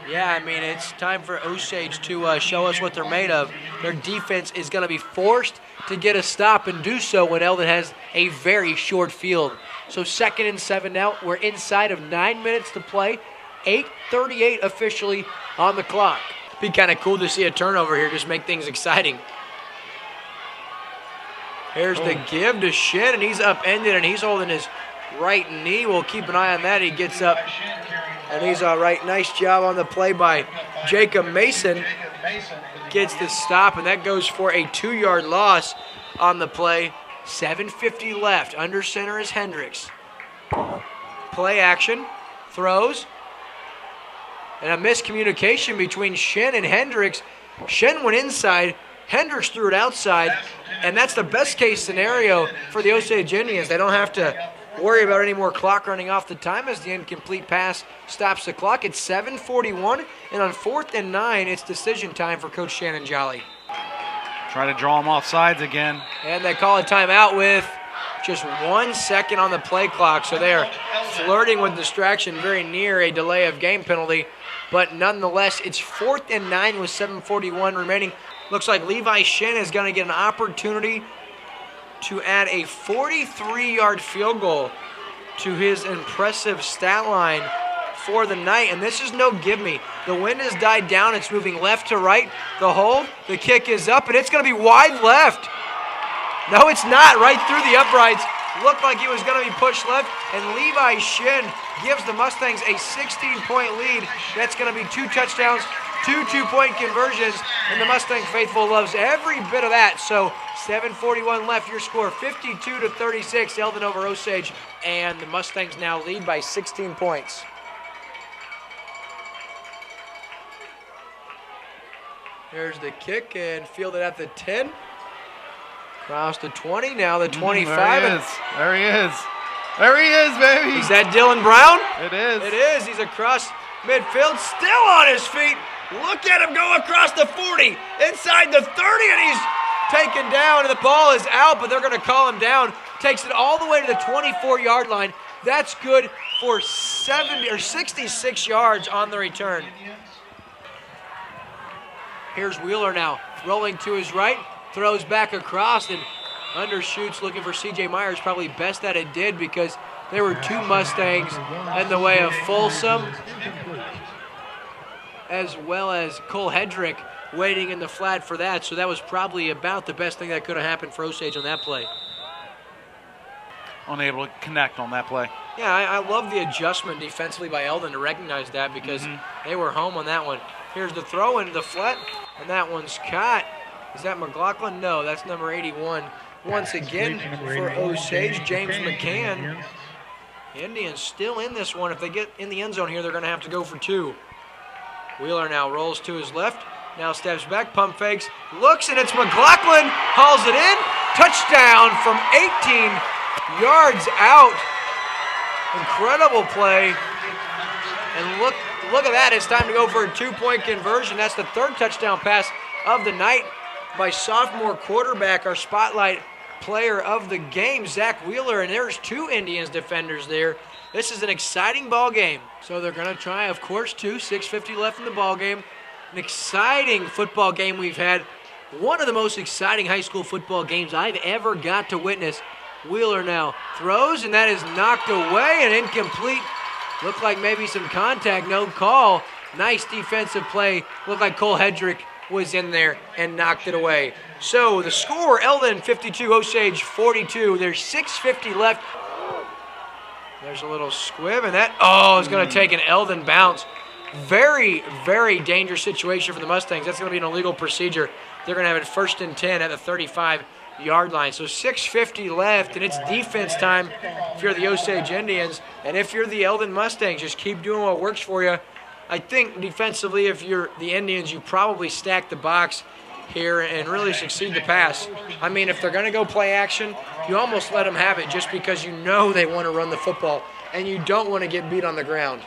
Yeah, I mean, it's time for Osage to show us what they're made of. Their defense is going to be forced to get a stop and do so when Eldon has a very short field. So 2nd and 7 now. We're inside of 9 minutes to play. 8:38 officially on the clock. Be kind of cool to see a turnover here, just make things exciting. Here's the give to Shin, and he's upended, and he's holding his right knee. We'll keep an eye on that. He gets up, and he's all right. Nice job on the play by Jacob Mason. Gets the stop, and that goes for a 2-yard loss on the play. 7:50 left. Under center is Hendricks. Play action. Throws. And a miscommunication between Shin and Hendricks. Shin went inside. Hendricks threw it outside. And that's the best case scenario for the Osage Indians. They don't have to worry about any more clock running off the time as the incomplete pass stops the clock. It's 7:41, and on 4th and 9, it's decision time for Coach Shannon Jolly. Try to draw them off sides again. And they call a timeout with just 1 second on the play clock, so they are flirting with distraction, very near a delay of game penalty. But nonetheless, it's 4th and 9 with 7:41 remaining. Looks like Levi Shin is going to get an opportunity to add a 43-yard field goal to his impressive stat line for the night. And this is no give-me. The wind has died down. It's moving left to right. The hold, the kick is up, and it's going to be wide left. No, it's not. Right through the uprights. Looked like it was going to be pushed left, and Levi Shin gives the Mustangs a 16-point lead. That's going to be 2 touchdowns, 2 two-point conversions, and the Mustang faithful loves every bit of that. So 7:41 left, your score 52-36, Eldon over Osage, and the Mustangs now lead by 16 points. There's the kick, and fielded at the 10. Cross to 20, now the 25. There he is. There he is, baby. Is that Dylan Brown? It is. It is. He's across midfield, still on his feet. Look at him go across the 40, inside the 30, and he's taken down, and the ball is out, but they're going to call him down. Takes it all the way to the 24-yard line. That's good for 66 yards on the return. Here's Wheeler now, rolling to his right, throws back across, and undershoots, looking for C.J. Myers. Probably best that it did, because there were 2 Mustangs in the way of Folsom, as well as Cole Hedrick waiting in the flat for that. So that was probably about the best thing that could have happened for Osage on that play. Unable to connect on that play. Yeah, I love the adjustment defensively by Eldon to recognize that, because they were home on that one. Here's the throw into the flat, and that one's caught. Is that McLaughlin? No, that's number 81. Once again for Osage, James McCann. The Indians still in this one. If they get in the end zone here, they're going to have to go for 2. Wheeler now rolls to his left, now steps back, pump fakes, looks, and it's McLaughlin, hauls it in. Touchdown from 18 yards out. Incredible play. And look at that. It's time to go for a 2-point conversion. That's the 3rd touchdown pass of the night by sophomore quarterback, our spotlight player of the game, Zach Wheeler. And there's 2 Indians defenders there. This is an exciting ball game. So they're going to try, of course, 6:50 left in the ball game. An exciting football game we've had. One of the most exciting high school football games I've ever got to witness. Wheeler now throws, and that is knocked away and incomplete. Looked like maybe some contact, no call. Nice defensive play. Looked like Cole Hedrick was in there and knocked it away. So the score, Eldon 52, Osage 42. There's 6:50 left. There's a little squib, and that, is going to take an Eldon bounce. Very, very dangerous situation for the Mustangs. That's going to be an illegal procedure. They're going to have it 1st and 10 at the 35-yard line. So 6:50 left, and it's defense time if you're the Osage Indians. And if you're the Eldon Mustangs, just keep doing what works for you. I think defensively, if you're the Indians, you probably stack the box here and really succeed the pass. I mean, if they're going to go play action, you almost let them have it just because you know they want to run the football and you don't want to get beat on the ground.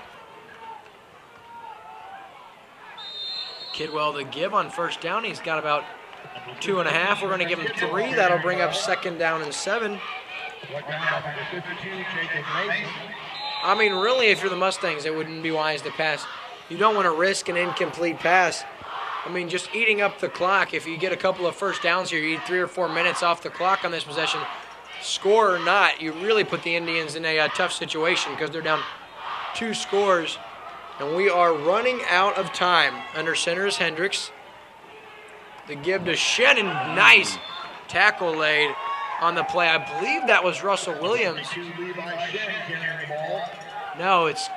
Kidwell the give on 1st down. He's got about 2.5. We're going to give him 3. That'll bring up 2nd down and 7. I mean, really, if you're the Mustangs, it wouldn't be wise to pass. You don't want to risk an incomplete pass. I mean, just eating up the clock. If you get a couple of 1st downs here, you eat 3 or 4 minutes off the clock on this possession. Score or not, you really put the Indians in a tough situation because they're down 2 scores. And we are running out of time. Under center is Hendricks. The give to Shannon. Nice tackle laid on the play. I believe that was Russell Williams. No, it's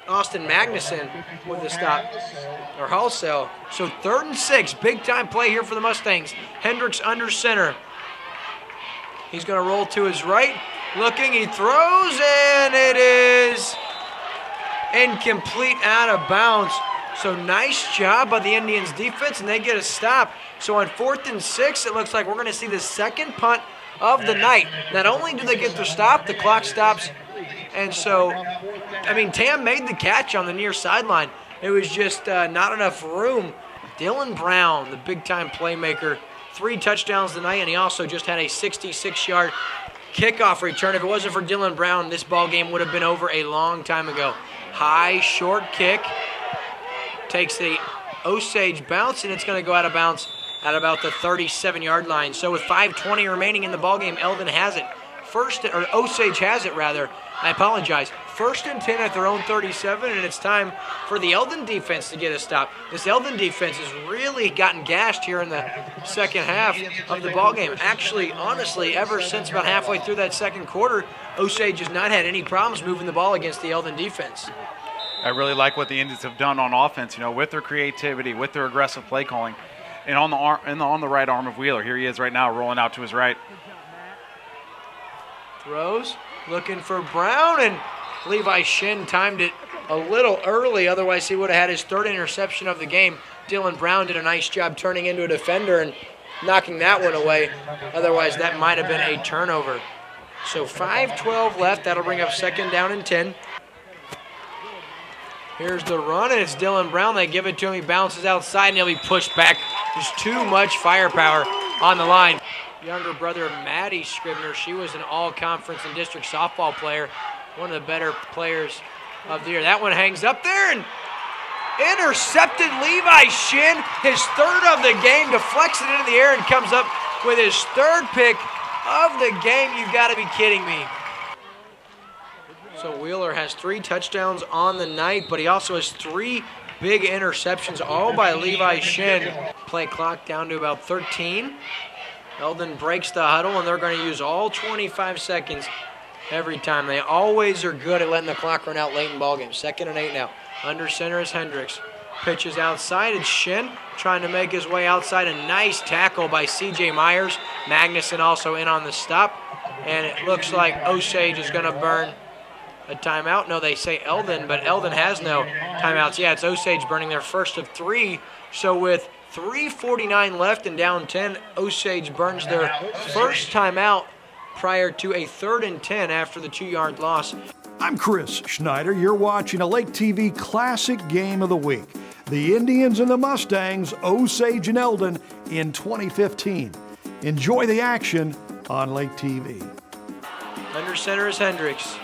Austin Magnuson with the stop, or Halsell. So 3rd and 6, big time play here for the Mustangs. Hendricks under center. He's going to roll to his right, looking, he throws, and it is incomplete, out of bounds. So nice job by the Indians defense, and they get a stop. So on 4th and 6, it looks like we're going to see the 2nd punt of the night. Not only do they get their stop, the clock stops. And so, I mean, Tam made the catch on the near sideline. It was just not enough room. Dylan Brown, the big-time playmaker, 3 touchdowns tonight, and he also just had a 66-yard kickoff return. If it wasn't for Dylan Brown, this ball game would have been over a long time ago. High, short kick. Takes the Osage bounce, and it's going to go out of bounds at about the 37-yard line. So with 5:20 remaining in the ballgame, Eldon has it. Osage has it, rather. I apologize. 1st and 10 at their own 37, and it's time for the Eldon defense to get a stop. This Eldon defense has really gotten gashed here in the 2nd half of the ballgame. Actually, honestly, ever since about halfway through that 2nd quarter, Osage has not had any problems moving the ball against the Eldon defense. I really like what the Indians have done on offense, with their creativity, with their aggressive play calling, and on the right arm of Wheeler. Here he is right now, rolling out to his right. Throws, looking for Brown, and Levi Shin timed it a little early. Otherwise, he would have had his 3rd interception of the game. Dylan Brown did a nice job turning into a defender and knocking that one away. Otherwise, that might have been a turnover. So 5:12 left. That'll bring up 2nd down and 10. Here's the run, and it's Dylan Brown. They give it to him. He bounces outside, and he'll be pushed back. There's too much firepower on the line. Younger brother of Maddie Scribner. She was an all-conference and district softball player, one of the better players of the year. That one hangs up there, and intercepted Levi Shin. His 3rd of the game, deflects it into the air and comes up with his 3rd pick of the game. You've got to be kidding me. So Wheeler has 3 touchdowns on the night, but he also has 3 big interceptions, all by Levi Shin. Play clock down to about 13. Eldon breaks the huddle, and they're going to use all 25 seconds every time. They always are good at letting the clock run out late in ballgames. 2nd and 8 now. Under center is Hendricks. Pitches outside. It's Shin trying to make his way outside. A nice tackle by C.J. Myers. Magnuson also in on the stop. And it looks like Osage is going to burn a timeout. No, they say Eldon, but Eldon has no timeouts. Yeah, it's Osage burning their 1st of 3. So with 3:49 left and down 10, Osage burns their 1st timeout prior to a 3rd and 10 after the 2-yard loss. I'm Chris Schneider. You're watching a Lake TV Classic Game of the Week. The Indians and the Mustangs, Osage and Eldon in 2015. Enjoy the action on Lake TV. Under center is Hendricks.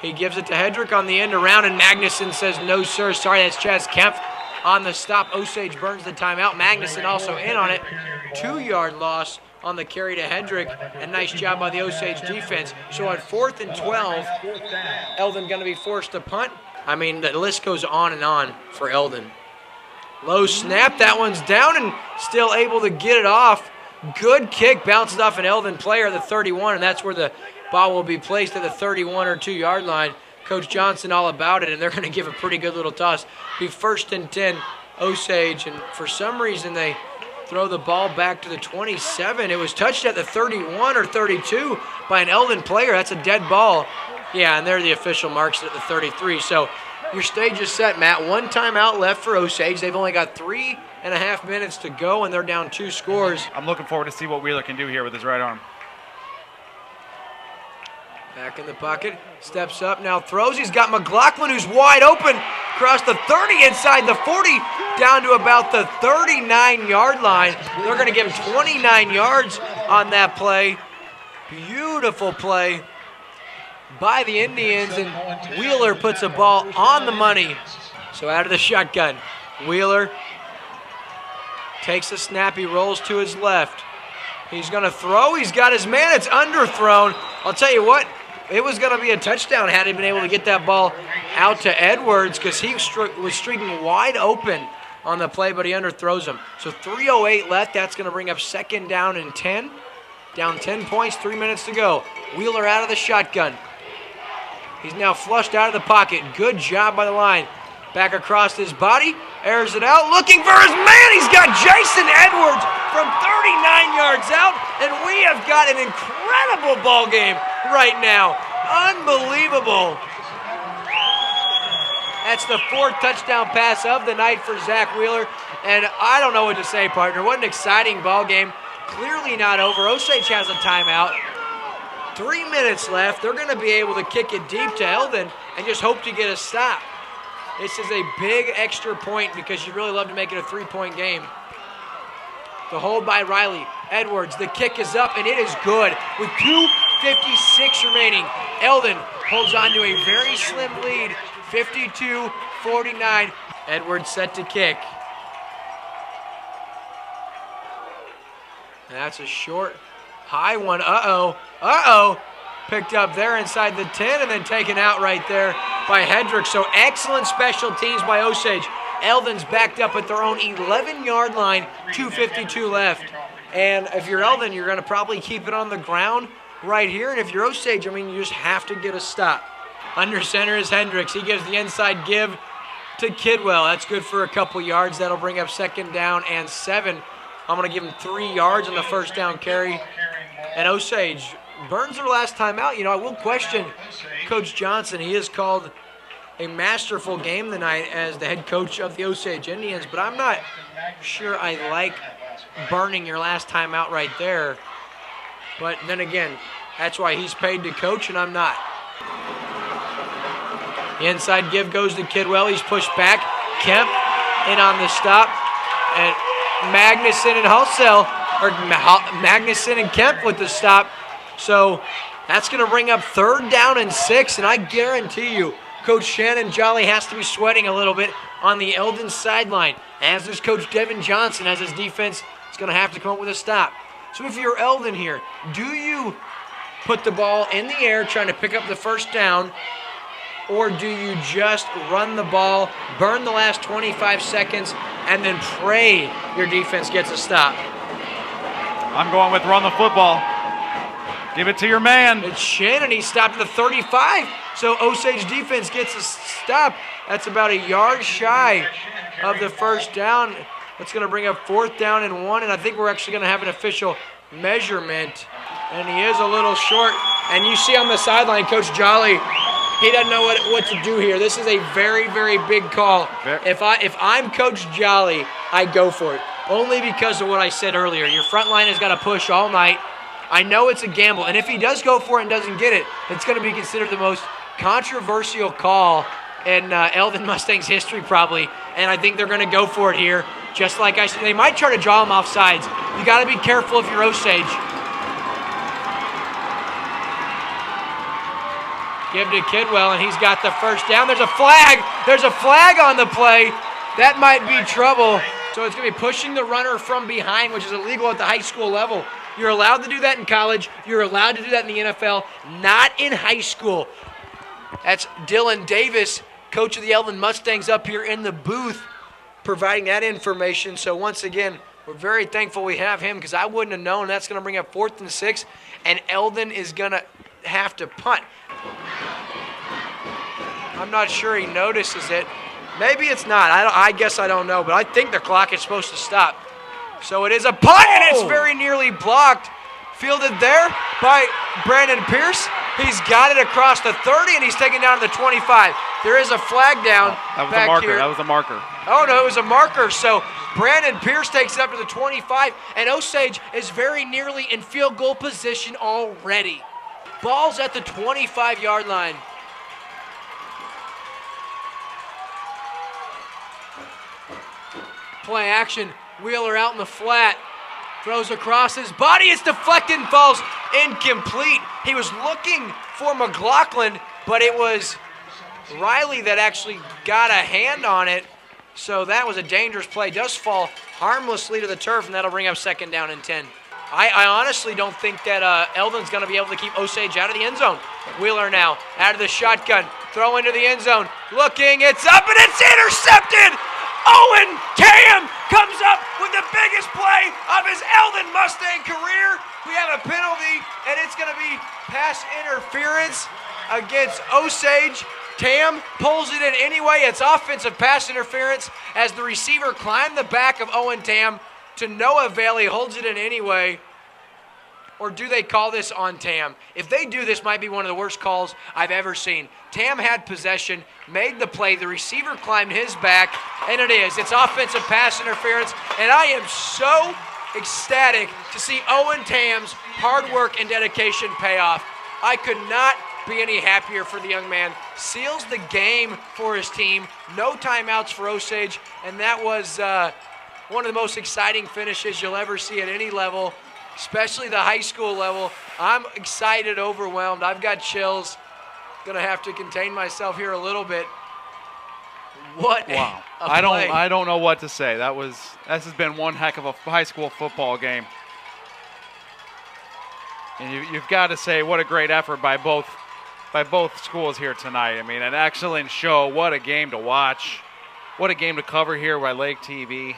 He gives it to Hedrick on the end around, and Magnuson says, no, sir. Sorry, that's Chaz Kempf on the stop. Osage burns the timeout. Magnuson also in on it. 2-yard loss on the carry to Hedrick, and nice job by the Osage defense. So on 4th and 12, Eldon going to be forced to punt. I mean, the list goes on and on for Eldon. Low snap. That one's down and still able to get it off. Good kick. Bounces off an Eldon player at the 31, and that's where the Ball will be placed at the 31 or 2 yard line. Coach Johnson all about it, and they're going to give a pretty good little toss. Be 1st and 10, Osage, and for some reason they throw the ball back to the 27. It was touched at the 31 or 32 by an Eldon player. That's a dead ball. Yeah, and there the official marks it at the 33. So your stage is set, Matt. 1 timeout left for Osage. They've only got 3.5 minutes to go, and they're down 2 scores. I'm looking forward to see what Wheeler can do here with his right arm. Back in the pocket, steps up, now throws. He's got McLaughlin, who's wide open, across the 30, inside the 40, down to about the 39-yard line. They're going to give him 29 yards on that play. Beautiful play by the Indians, and Wheeler puts a ball on the money. So out of the shotgun, Wheeler takes a snap. He rolls to his left. He's going to throw. He's got his man. It's underthrown. I'll tell you what, it was going to be a touchdown had he been able to get that ball out to Edwards, because he was streaking wide open on the play, but he underthrows him. So 3:08 left. That's going to bring up 2nd down and 10. Down 10 points, 3 minutes to go. Wheeler out of the shotgun. He's now flushed out of the pocket. Good job by the line. Back across his body, airs it out, looking for his man. He's got Jason Edwards from 39 yards out, and we have got an incredible ball game right now. Unbelievable. That's the 4th touchdown pass of the night for Zach Wheeler, and I don't know what to say, partner. What an exciting ball game. Clearly not over. Osage has a timeout. 3 minutes left. They're going to be able to kick it deep to Eldon and just hope to get a stop. This is a big extra point because you really love to make it a 3-point game. The hold by Riley. Edwards, the kick is up, and it is good. With 2:56 remaining, Eldon holds on to a very slim lead, 52-49. Edwards set to kick. And that's a short, high one. Uh-oh. Picked up there inside the 10 and then taken out right there by Hendricks. So excellent special teams by Osage. Eldon's backed up at their own 11-yard line, 2:52 left. And if you're Eldon, you're going to probably keep it on the ground right here. And if you're Osage, I mean, you just have to get a stop. Under center is Hendricks. He gives the inside give to Kidwell. That's good for a couple yards. That'll bring up 2nd down and 7. I'm going to give him 3 yards on the 1st down carry. And Osage burns their last time out. You know, I will question Coach Johnson. He has called a masterful game tonight as the head coach of the Osage Indians, but I'm not sure I like burning your last time out right there. But then again, that's why he's paid to coach and I'm not. The inside give goes to Kidwell. He's pushed back. Kemp in on the stop. And Magnuson and Hulsell, or Magnuson and Kemp with the stop. So that's going to bring up 3rd down and 6, and I guarantee you Coach Shannon Jolly has to be sweating a little bit on the Eldon sideline, as is Coach Devin Johnson, as his defense is going to have to come up with a stop. So if you're Eldon here, do you put the ball in the air trying to pick up the 1st down, or do you just run the ball, burn the last 25 seconds, and then pray your defense gets a stop? I'm going with run the football. Give it to your man. It's Shannon. He stopped at the 35. So Osage defense gets a stop. That's about a yard shy of the 1st down. That's going to bring up 4th down and 1. And I think we're actually going to have an official measurement. And he is a little short. And you see on the sideline, Coach Jolly, he doesn't know what to do here. This is a very, very big call. If I'm Coach Jolly, I go for it. Only because of what I said earlier. Your front line has got to push all night. I know it's a gamble, and if he does go for it and doesn't get it, it's going to be considered the most controversial call in Eldon Mustangs history probably, and I think they're going to go for it here. Just like I said, they might try to draw him off sides. You got to be careful if you're Osage. Give to Kidwell, and he's got the 1st down. There's a flag. There's a flag on the play. That might be trouble. So it's going to be pushing the runner from behind, which is illegal at the high school level. You're allowed to do that in college. You're allowed to do that in the NFL, not in high school. That's Dylan Davis, coach of the Eldon Mustangs, up here in the booth providing that information. So once again, we're very thankful we have him because I wouldn't have known. That's going to bring up 4th and 6, and Eldon is going to have to punt. I'm not sure he notices it. Maybe it's not. I guess I don't know, but I think the clock is supposed to stop. So it is a punt, and it's very nearly blocked. Fielded there by Brandon Pierce. He's got it across the 30, and he's taken down to the 25. There is a flag down That was back a marker. here. That was a marker. Oh, no, it was a marker. So Brandon Pierce takes it up to the 25, and Osage is very nearly in field goal position already. Ball's at the 25-yard line. Play action. Wheeler out in the flat. Throws across his body. It's deflected and falls incomplete. He was looking for McLaughlin, but it was Riley that actually got a hand on it. So that was a dangerous play. Does fall harmlessly to the turf, and that'll bring up 2nd down and 10. I honestly don't think that Eldon's going to be able to keep Osage out of the end zone. Wheeler now out of the shotgun. Throw into the end zone. Looking. It's up, and it's intercepted. Owen Tam comes up with the biggest play of his Eldon Mustang career. We have a penalty, and it's going to be pass interference against Osage. Tam pulls it in anyway. It's offensive pass interference as the receiver climbed the back of Owen Tam to no avail. He holds it in anyway. Or do they call this on Tam? If they do, this might be one of the worst calls I've ever seen. Tam had possession, made the play, the receiver climbed his back, and it is. It's offensive pass interference, and I am so ecstatic to see Owen Tam's hard work and dedication pay off. I could not be any happier for the young man. Seals the game for his team. No timeouts for Osage, and that was one of the most exciting finishes you'll ever see at any level, especially the high school level. I'm excited, overwhelmed. I've got chills. Gonna have to contain myself here a little bit. What Wow. a play. I don't know what to say. This has been one heck of a high school football game. And you've got to say what a great effort by both schools here tonight. I mean, an excellent show. What a game to watch. What a game to cover here by Lake TV.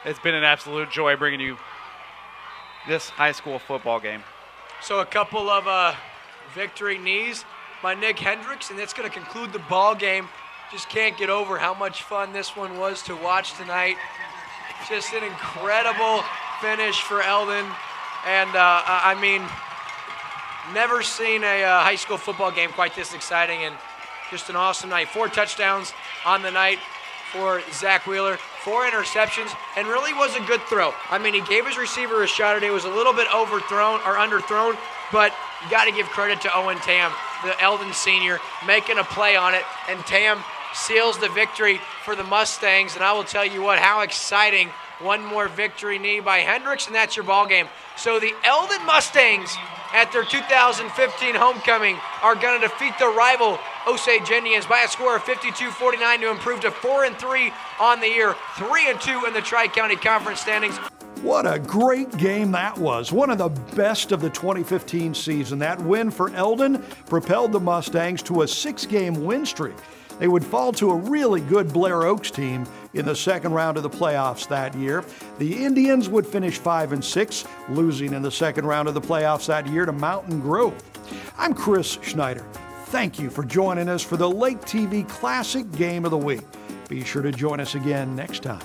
It's been an absolute joy bringing you this high school football game. So a couple of victory knees by Nick Hendricks, and that's going to conclude the ball game. Just can't get over how much fun this one was to watch tonight. Just an incredible finish for Eldon. And, I mean, never seen a high school football game quite this exciting, and just an awesome night. 4 touchdowns on the night for Zach Wheeler, 4 interceptions, and really was a good throw. I mean, he gave his receiver a shot today. It was a little bit overthrown or underthrown, but you got to give credit to Owen Tam, the Eldon senior, making a play on it, and Tam seals the victory for the Mustangs. And I will tell you what, how exciting. One more victory knee by Hendricks, and that's your ball game. So the Eldon Mustangs, at their 2015 homecoming, are going to defeat their rival Osage Indians by a score of 52-49 to improve to 4-3 on the year, 3-2 in the Tri-County Conference standings. What a great game that was. One of the best of the 2015 season. That win for Eldon propelled the Mustangs to a 6-game win streak. They would fall to a really good Blair Oaks team in the second round of the playoffs that year. The Indians would finish 5-6, losing in the second round of the playoffs that year to Mountain Grove. I'm Chris Schneider. Thank you for joining us for the Lake TV Classic Game of the Week. Be sure to join us again next time.